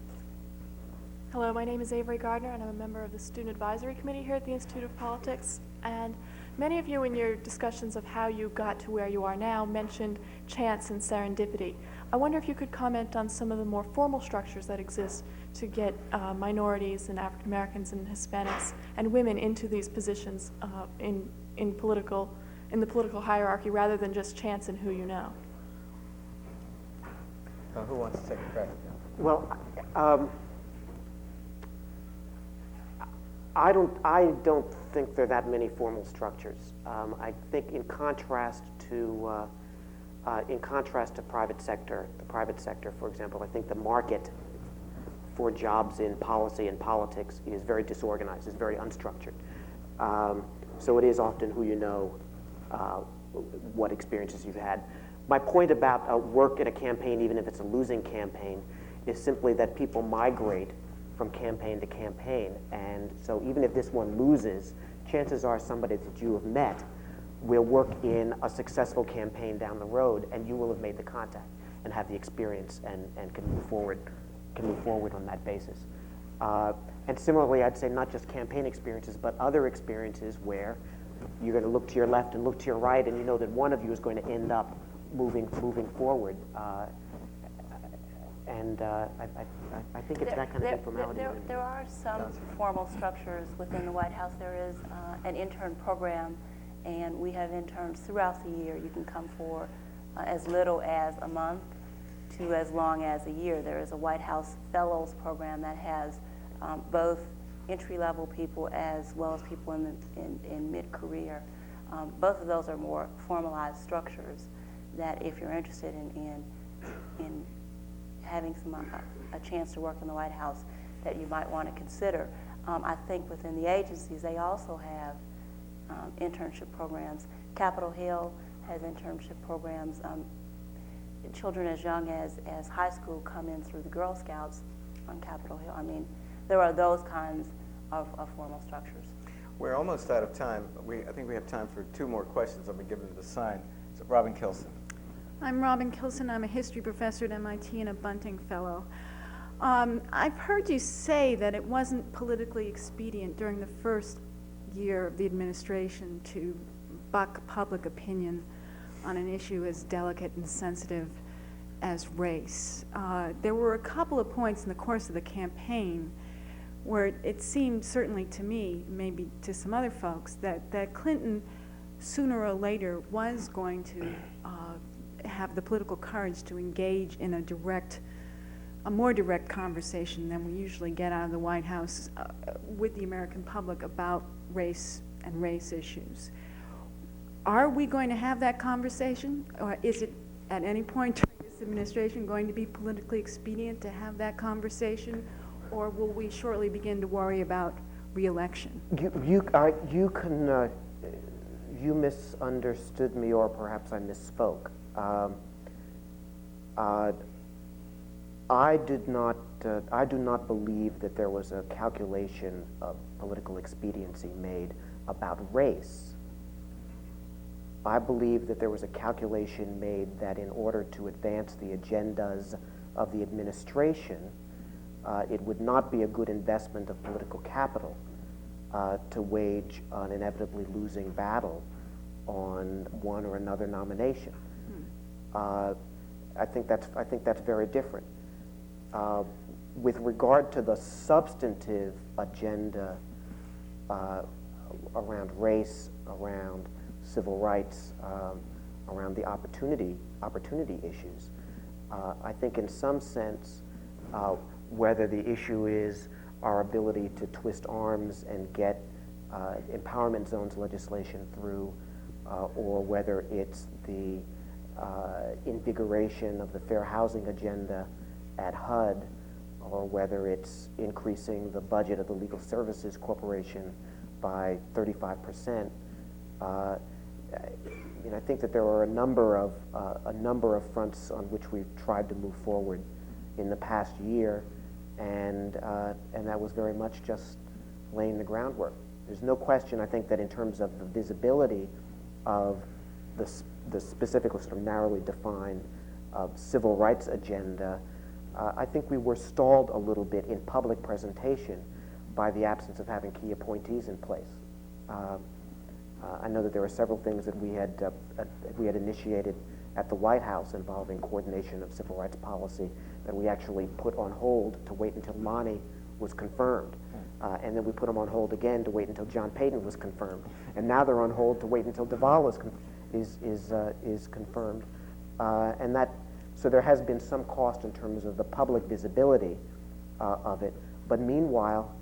Hello, my name is Avery Gardner, and I'm a member of the Student Advisory Committee here at the Institute of Politics. And many of you in your discussions of how you got to where you are now mentioned chance and serendipity. I wonder if you could comment on some of the more formal structures that exist to get minorities and African Americans and Hispanics and women into these positions in the political hierarchy rather than just chance and who you know. Who wants to take a crack at that? Well, I don't think there are that many formal structures. I think in contrast to private sector, the private sector, for example, I think the market for jobs in policy and politics is very disorganized, is very unstructured. So it is often who you know, what experiences you've had. My point about work in a campaign, even if it's a losing campaign, is simply that people migrate from campaign to campaign. And so even if this one loses, chances are somebody that you have met will work in a successful campaign down the road, and you will have made the contact and have the experience and can move forward on that basis. And similarly, I'd say not just campaign experiences, but other experiences where you're going to look to your left and look to your right, and you know that one of you is going to end up moving forward. I think it's that kind of informality. There are some formal structures within the White House. There is an intern program, and we have interns throughout the year. You can come for as little as a month to as long as a year. There is a White House Fellows program that has both entry-level people as well as people in mid-career. Both of those are more formalized structures that if you're interested in having a chance to work in the White House, that you might want to consider. I think within the agencies, they also have internship programs. Capitol Hill has internship programs. Children as young as high school come in through the Girl Scouts on Capitol Hill. I mean, there are those kinds of formal structures. We're almost out of time. I think we have time for 2 more questions. I'll be giving the sign. So Robin Kilson. I'm Robin Kilson. I'm a history professor at MIT and a Bunting Fellow. I've heard you say that it wasn't politically expedient during the first year of the administration to buck public opinion on an issue as delicate and sensitive as race. There were a couple of points in the course of the campaign where it seemed, certainly to me, maybe to some other folks, that Clinton sooner or later was going to have the political courage to engage in a more direct conversation than we usually get out of the White House with the American public about race and race issues. Are we going to have that conversation, or is it at any point during this administration going to be politically expedient to have that conversation, or will we shortly begin to worry about re-election? You misunderstood me, or perhaps I misspoke. I do not believe that there was a calculation of political expediency made about race. I believe that there was a calculation made that in order to advance the agendas of the administration, it would not be a good investment of political capital to wage an inevitably losing battle on one or another nomination. I think that's very different. With regard to the substantive agenda around race, around civil rights, around the opportunity issues, I think in some sense, whether the issue is our ability to twist arms and get empowerment zones legislation through, or whether it's the invigoration of the fair housing agenda at HUD, or whether it's increasing the budget of the Legal Services Corporation by 35%. I think that there are a number of fronts on which we've tried to move forward in the past year, and that was very much just laying the groundwork. There's no question, I think, that in terms of the visibility of the specific or sort of narrowly defined civil rights agenda, I think we were stalled a little bit in public presentation by the absence of having key appointees in place. I know that there were several things that we had initiated at the White House involving coordination of civil rights policy that we actually put on hold to wait until Lonnie was confirmed. And then we put them on hold again to wait until John Payton was confirmed. And now they're on hold to wait until Duvall is confirmed. So there has been some cost in terms of the public visibility of it. But meanwhile,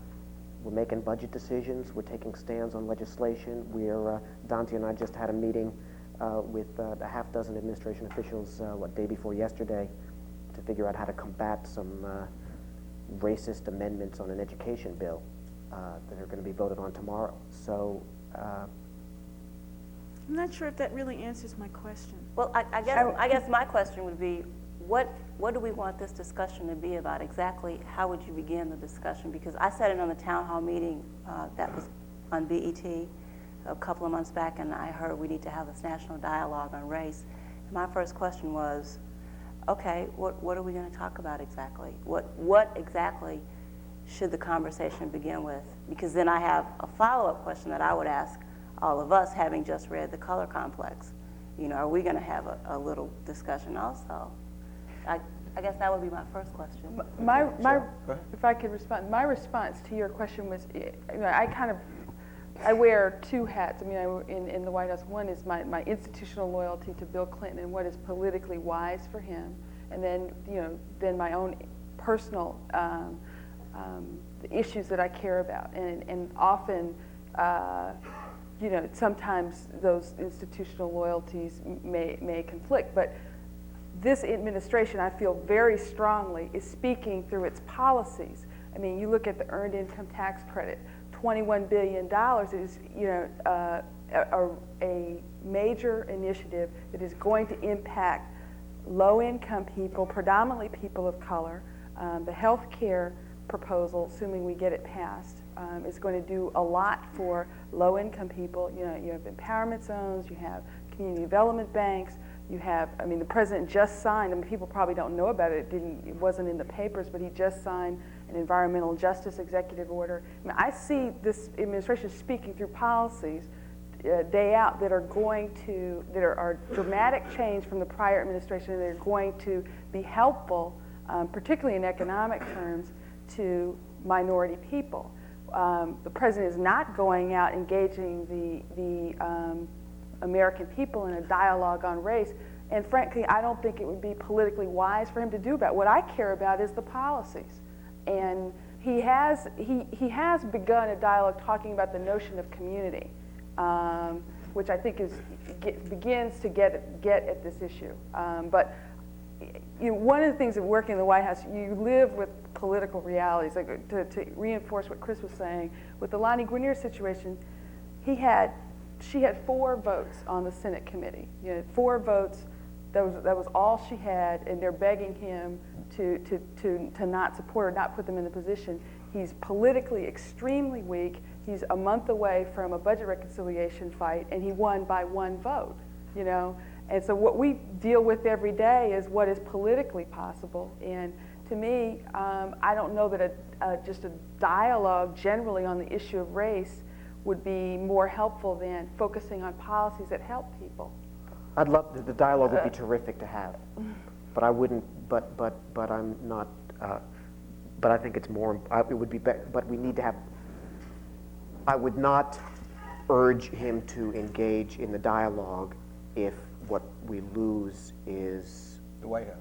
We're making budget decisions. We're taking stands on legislation. Dante and I just had a meeting with a half dozen administration officials, day before yesterday, to figure out how to combat some racist amendments on an education bill that are going to be voted on tomorrow. So I'm not sure if that really answers my question. Well, I guess my question would be, what do we want this discussion to be about exactly? How would you begin the discussion? Because I sat in on the town hall meeting that was on BET a couple of months back, and I heard we need to have this national dialogue on race. And my first question was, okay, what are we going to talk about exactly? What exactly should the conversation begin with? Because then I have a follow-up question that I would ask all of us, having just read The Color Complex. You know, are we going to have a little discussion also? I guess that would be my first question. If I could respond, my response to your question was, I wear two hats. I mean, in the White House, one is my institutional loyalty to Bill Clinton and what is politically wise for him, and then my own personal the issues that I care about, and often. Sometimes those institutional loyalties may conflict, but this administration, I feel very strongly, is speaking through its policies. I mean, you look at the Earned Income Tax Credit, $21 billion. It is, a major initiative that is going to impact low-income people, predominantly people of color. The health care proposal, assuming we get it passed, is going to do a lot for low-income people. You have empowerment zones, you have community development banks, you have, the president just signed, people probably don't know about it, it wasn't in the papers, but he just signed an environmental justice executive order. I see this administration speaking through policies day out that are dramatic change from the prior administration, and they're going to be helpful, particularly in economic terms, to minority people. The president is not going out engaging the American people in a dialogue on race, and frankly, I don't think it would be politically wise for him to do that. What I care about is the policies, and he has begun a dialogue talking about the notion of community, which I think begins to get at this issue. But one of the things of working in the White House, you live with political realities. Like to reinforce what Chris was saying, with the Lonnie Guinier situation, she had 4 votes on the Senate committee. 4 votes. That was all she had, and they're begging him to not support her, not put them in the position. He's politically extremely weak. He's a month away from a budget reconciliation fight, and he won by 1 vote. And so what we deal with every day is what is politically possible. And to me, I don't know that just a dialogue generally on the issue of race would be more helpful than focusing on policies that help people. I'd love the dialogue would be terrific to have, but I wouldn't. But I'm not. But I think it's more. It would be better. But we need to have. I would not urge him to engage in the dialogue if what we lose is the White House.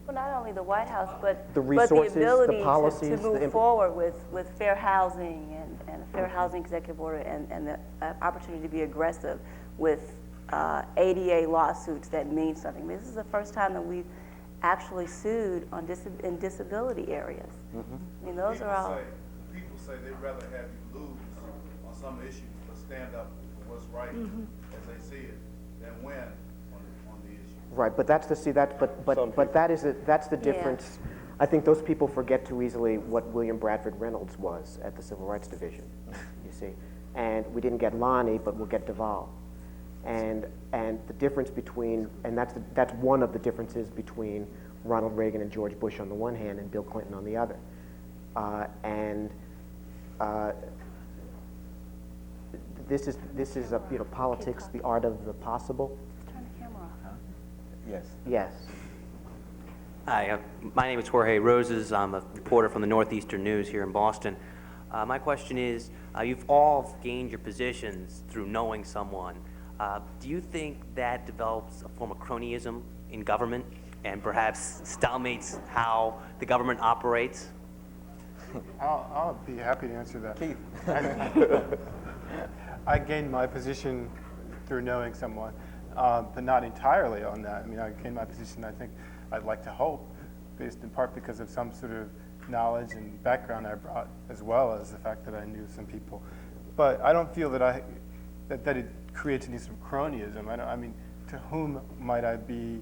Well, not only the White House, but the resources, the ability the policies, to move forward with fair housing and a fair housing executive order and the opportunity to be aggressive with ADA lawsuits that mean something. This is the first time that we've actually sued on in disability areas. Mm-hmm. Those are all. People say they'd rather have you lose on some issues, but stand up for what's right as they see it, than win on the issue. Right, but that's that's the difference. Yeah. I think those people forget too easily what William Bradford Reynolds was at the Civil Rights Division. You see, and we didn't get Lonnie, but we'll get Duvall. And the difference between, and that's one of the differences between Ronald Reagan and George Bush on the one hand and Bill Clinton on the other. This is politics, the art of the possible. Turn the camera off. Yes. Yes. Hi, my name is Jorge Roses. I'm a reporter from the Northeastern News here in Boston. My question is, you've all gained your positions through knowing someone. Do you think that develops a form of cronyism in government and perhaps stalemates how the government operates? I'll be happy to answer that. Keith. I gained my position through knowing someone, but not entirely on that. I mean, I gained my position, I think, I'd like to hope, based in part because of some sort of knowledge and background I brought, as well as the fact that I knew some people. But I don't feel that that it creates any sort of cronyism. I mean, to whom might I be,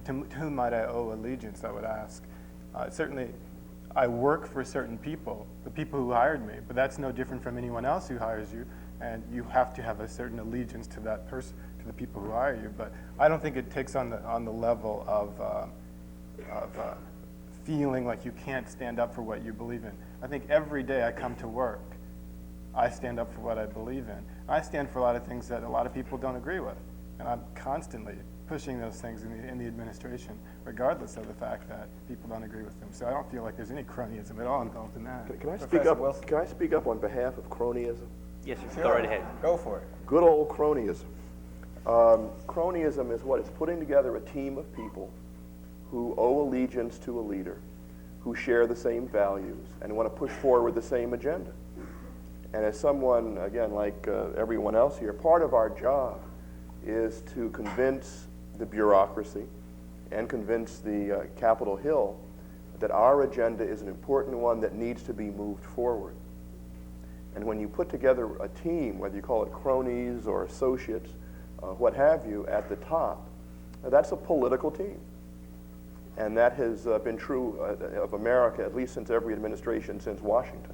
to whom might I owe allegiance, I would ask. Certainly, I work for certain people, the people who hired me, but that's no different from anyone else who hires you, and you have to have a certain allegiance to that person, to the people who hire you. But I don't think it takes on the level of feeling like you can't stand up for what you believe in. I think every day I come to work, I stand up for what I believe in. I stand for a lot of things that a lot of people don't agree with, and I'm constantly pushing those things in the administration, regardless of the fact that people don't agree with them. So I don't feel like there's any cronyism at all involved in that. Can I speak up? Can I speak up on behalf of cronyism? Yes, sir. Go right ahead. Go for it. Good old cronyism. Cronyism is what? It's putting together a team of people who owe allegiance to a leader, who share the same values, and want to push forward the same agenda. And as someone, again, like everyone else here, part of our job is to convince the bureaucracy and convince the Capitol Hill that our agenda is an important one that needs to be moved forward. And when you put together a team, whether you call it cronies or associates, what have you, at the top, that's a political team. And that has been true of America, at least since every administration since Washington.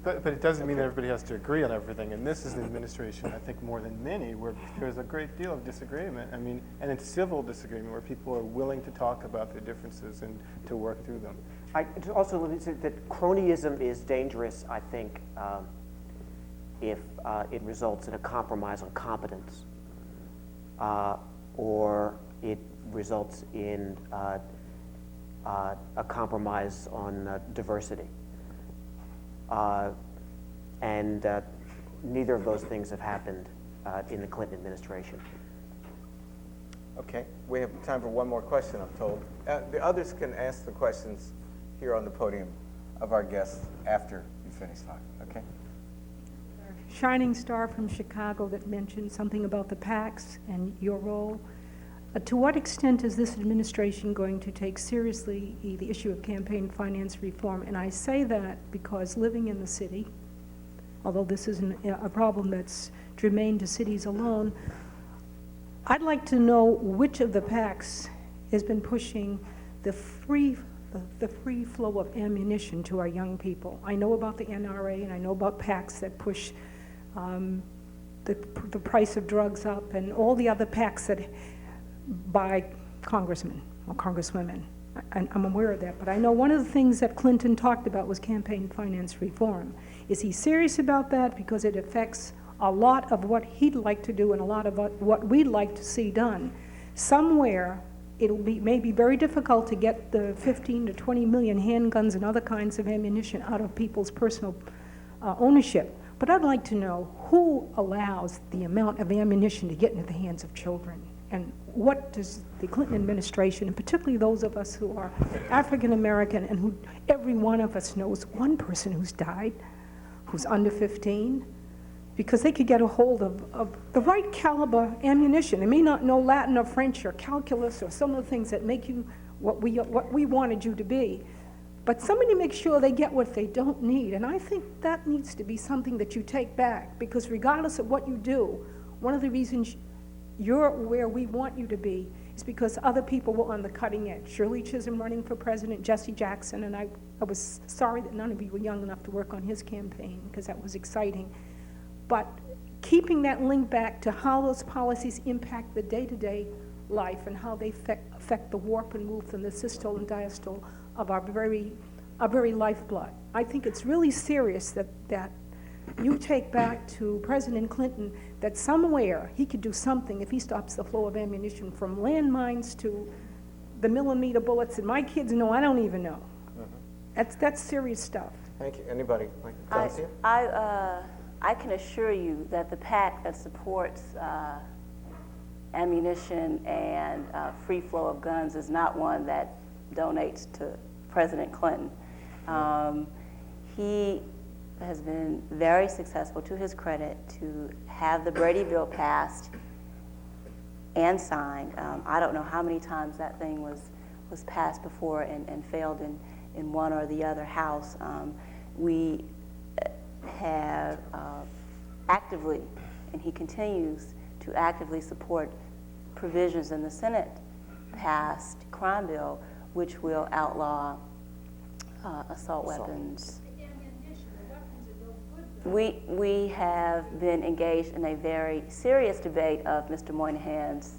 But it doesn't mean that everybody has to agree on everything. And this is an administration, I think, more than many, where there's a great deal of disagreement. I mean, and it's civil disagreement, where people are willing to talk about their differences and to work through them. Also, let me say that cronyism is dangerous, I think, if it results in a compromise on competence, or it results in a compromise on diversity. And neither of those things have happened in the Clinton administration. Okay, we have time for one more question, I'm told. The others can ask the questions here on the podium of our guests after you finish talking, okay? Shining star from Chicago that mentioned something about the PACs and your role. To what extent is this administration going to take seriously the issue of campaign finance reform? And I say that because living in the city, although this isn't a problem that's germane to cities alone, I'd like to know which of the PACs has been pushing the free flow of ammunition to our young people. I know about the NRA, and I know about PACs that push the price of drugs up, and all the other PACs that by congressmen or congresswomen. I'm aware of that, but I know one of the things that Clinton talked about was campaign finance reform. Is he serious about that? Because it affects a lot of what he'd like to do and a lot of what we'd like to see done. Somewhere, may be very difficult to get the 15 to 20 million handguns and other kinds of ammunition out of people's personal ownership. But I'd like to know who allows the amount of ammunition to get into the hands of children. And what does the Clinton administration, and particularly those of us who are African American and who every one of us knows one person who's died, who's under 15, because they could get a hold of the right caliber ammunition. They may not know Latin or French or calculus or some of the things that make you what we wanted you to be. But somebody makes sure they get what they don't need. And I think that needs to be something that you take back, because regardless of what you do, one of the reasons you're where we want you to be is because other people were on the cutting edge. Shirley Chisholm running for president, Jesse Jackson, and I was sorry that none of you were young enough to work on his campaign, because that was exciting. But keeping that link back to how those policies impact the day-to-day life and how they affect the warp and woof and the systole and diastole of our very lifeblood. I think it's really serious that you take back to President Clinton that somewhere he could do something if he stops the flow of ammunition from landmines to the millimeter bullets that my kids know I don't even know. That's serious stuff. Thank you. Anybody? I can assure you that the PAC that supports ammunition and free flow of guns is not one that donates to President Clinton. He has been very successful, to his credit, to have the Brady bill passed and signed. I don't know how many times that thing was passed before and failed in one or the other house. We have actively, and he continues to actively support provisions in the Senate passed crime bill, which will outlaw assault weapons. We have been engaged in a very serious debate of Mr. Moynihan's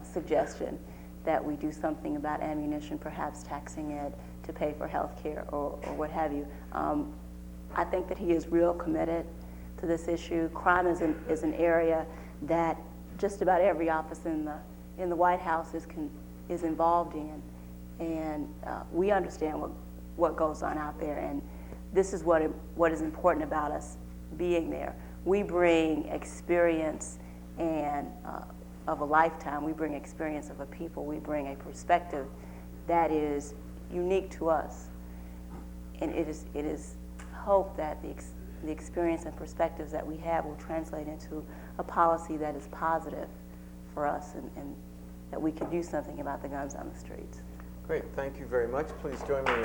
suggestion that we do something about ammunition, perhaps taxing it to pay for health care or what have you. I think that he is real committed to this issue. Crime is an area that just about every office in the White House is involved in, and we understand what goes on out there, and this is what is important about us being there. We bring experience and of a lifetime. We bring experience of a people. We bring a perspective that is unique to us, and it is hope that the experience and perspectives that we have will translate into a policy that is positive for us, and that we can do something about the guns on the streets. Great, thank you very much. Please join me in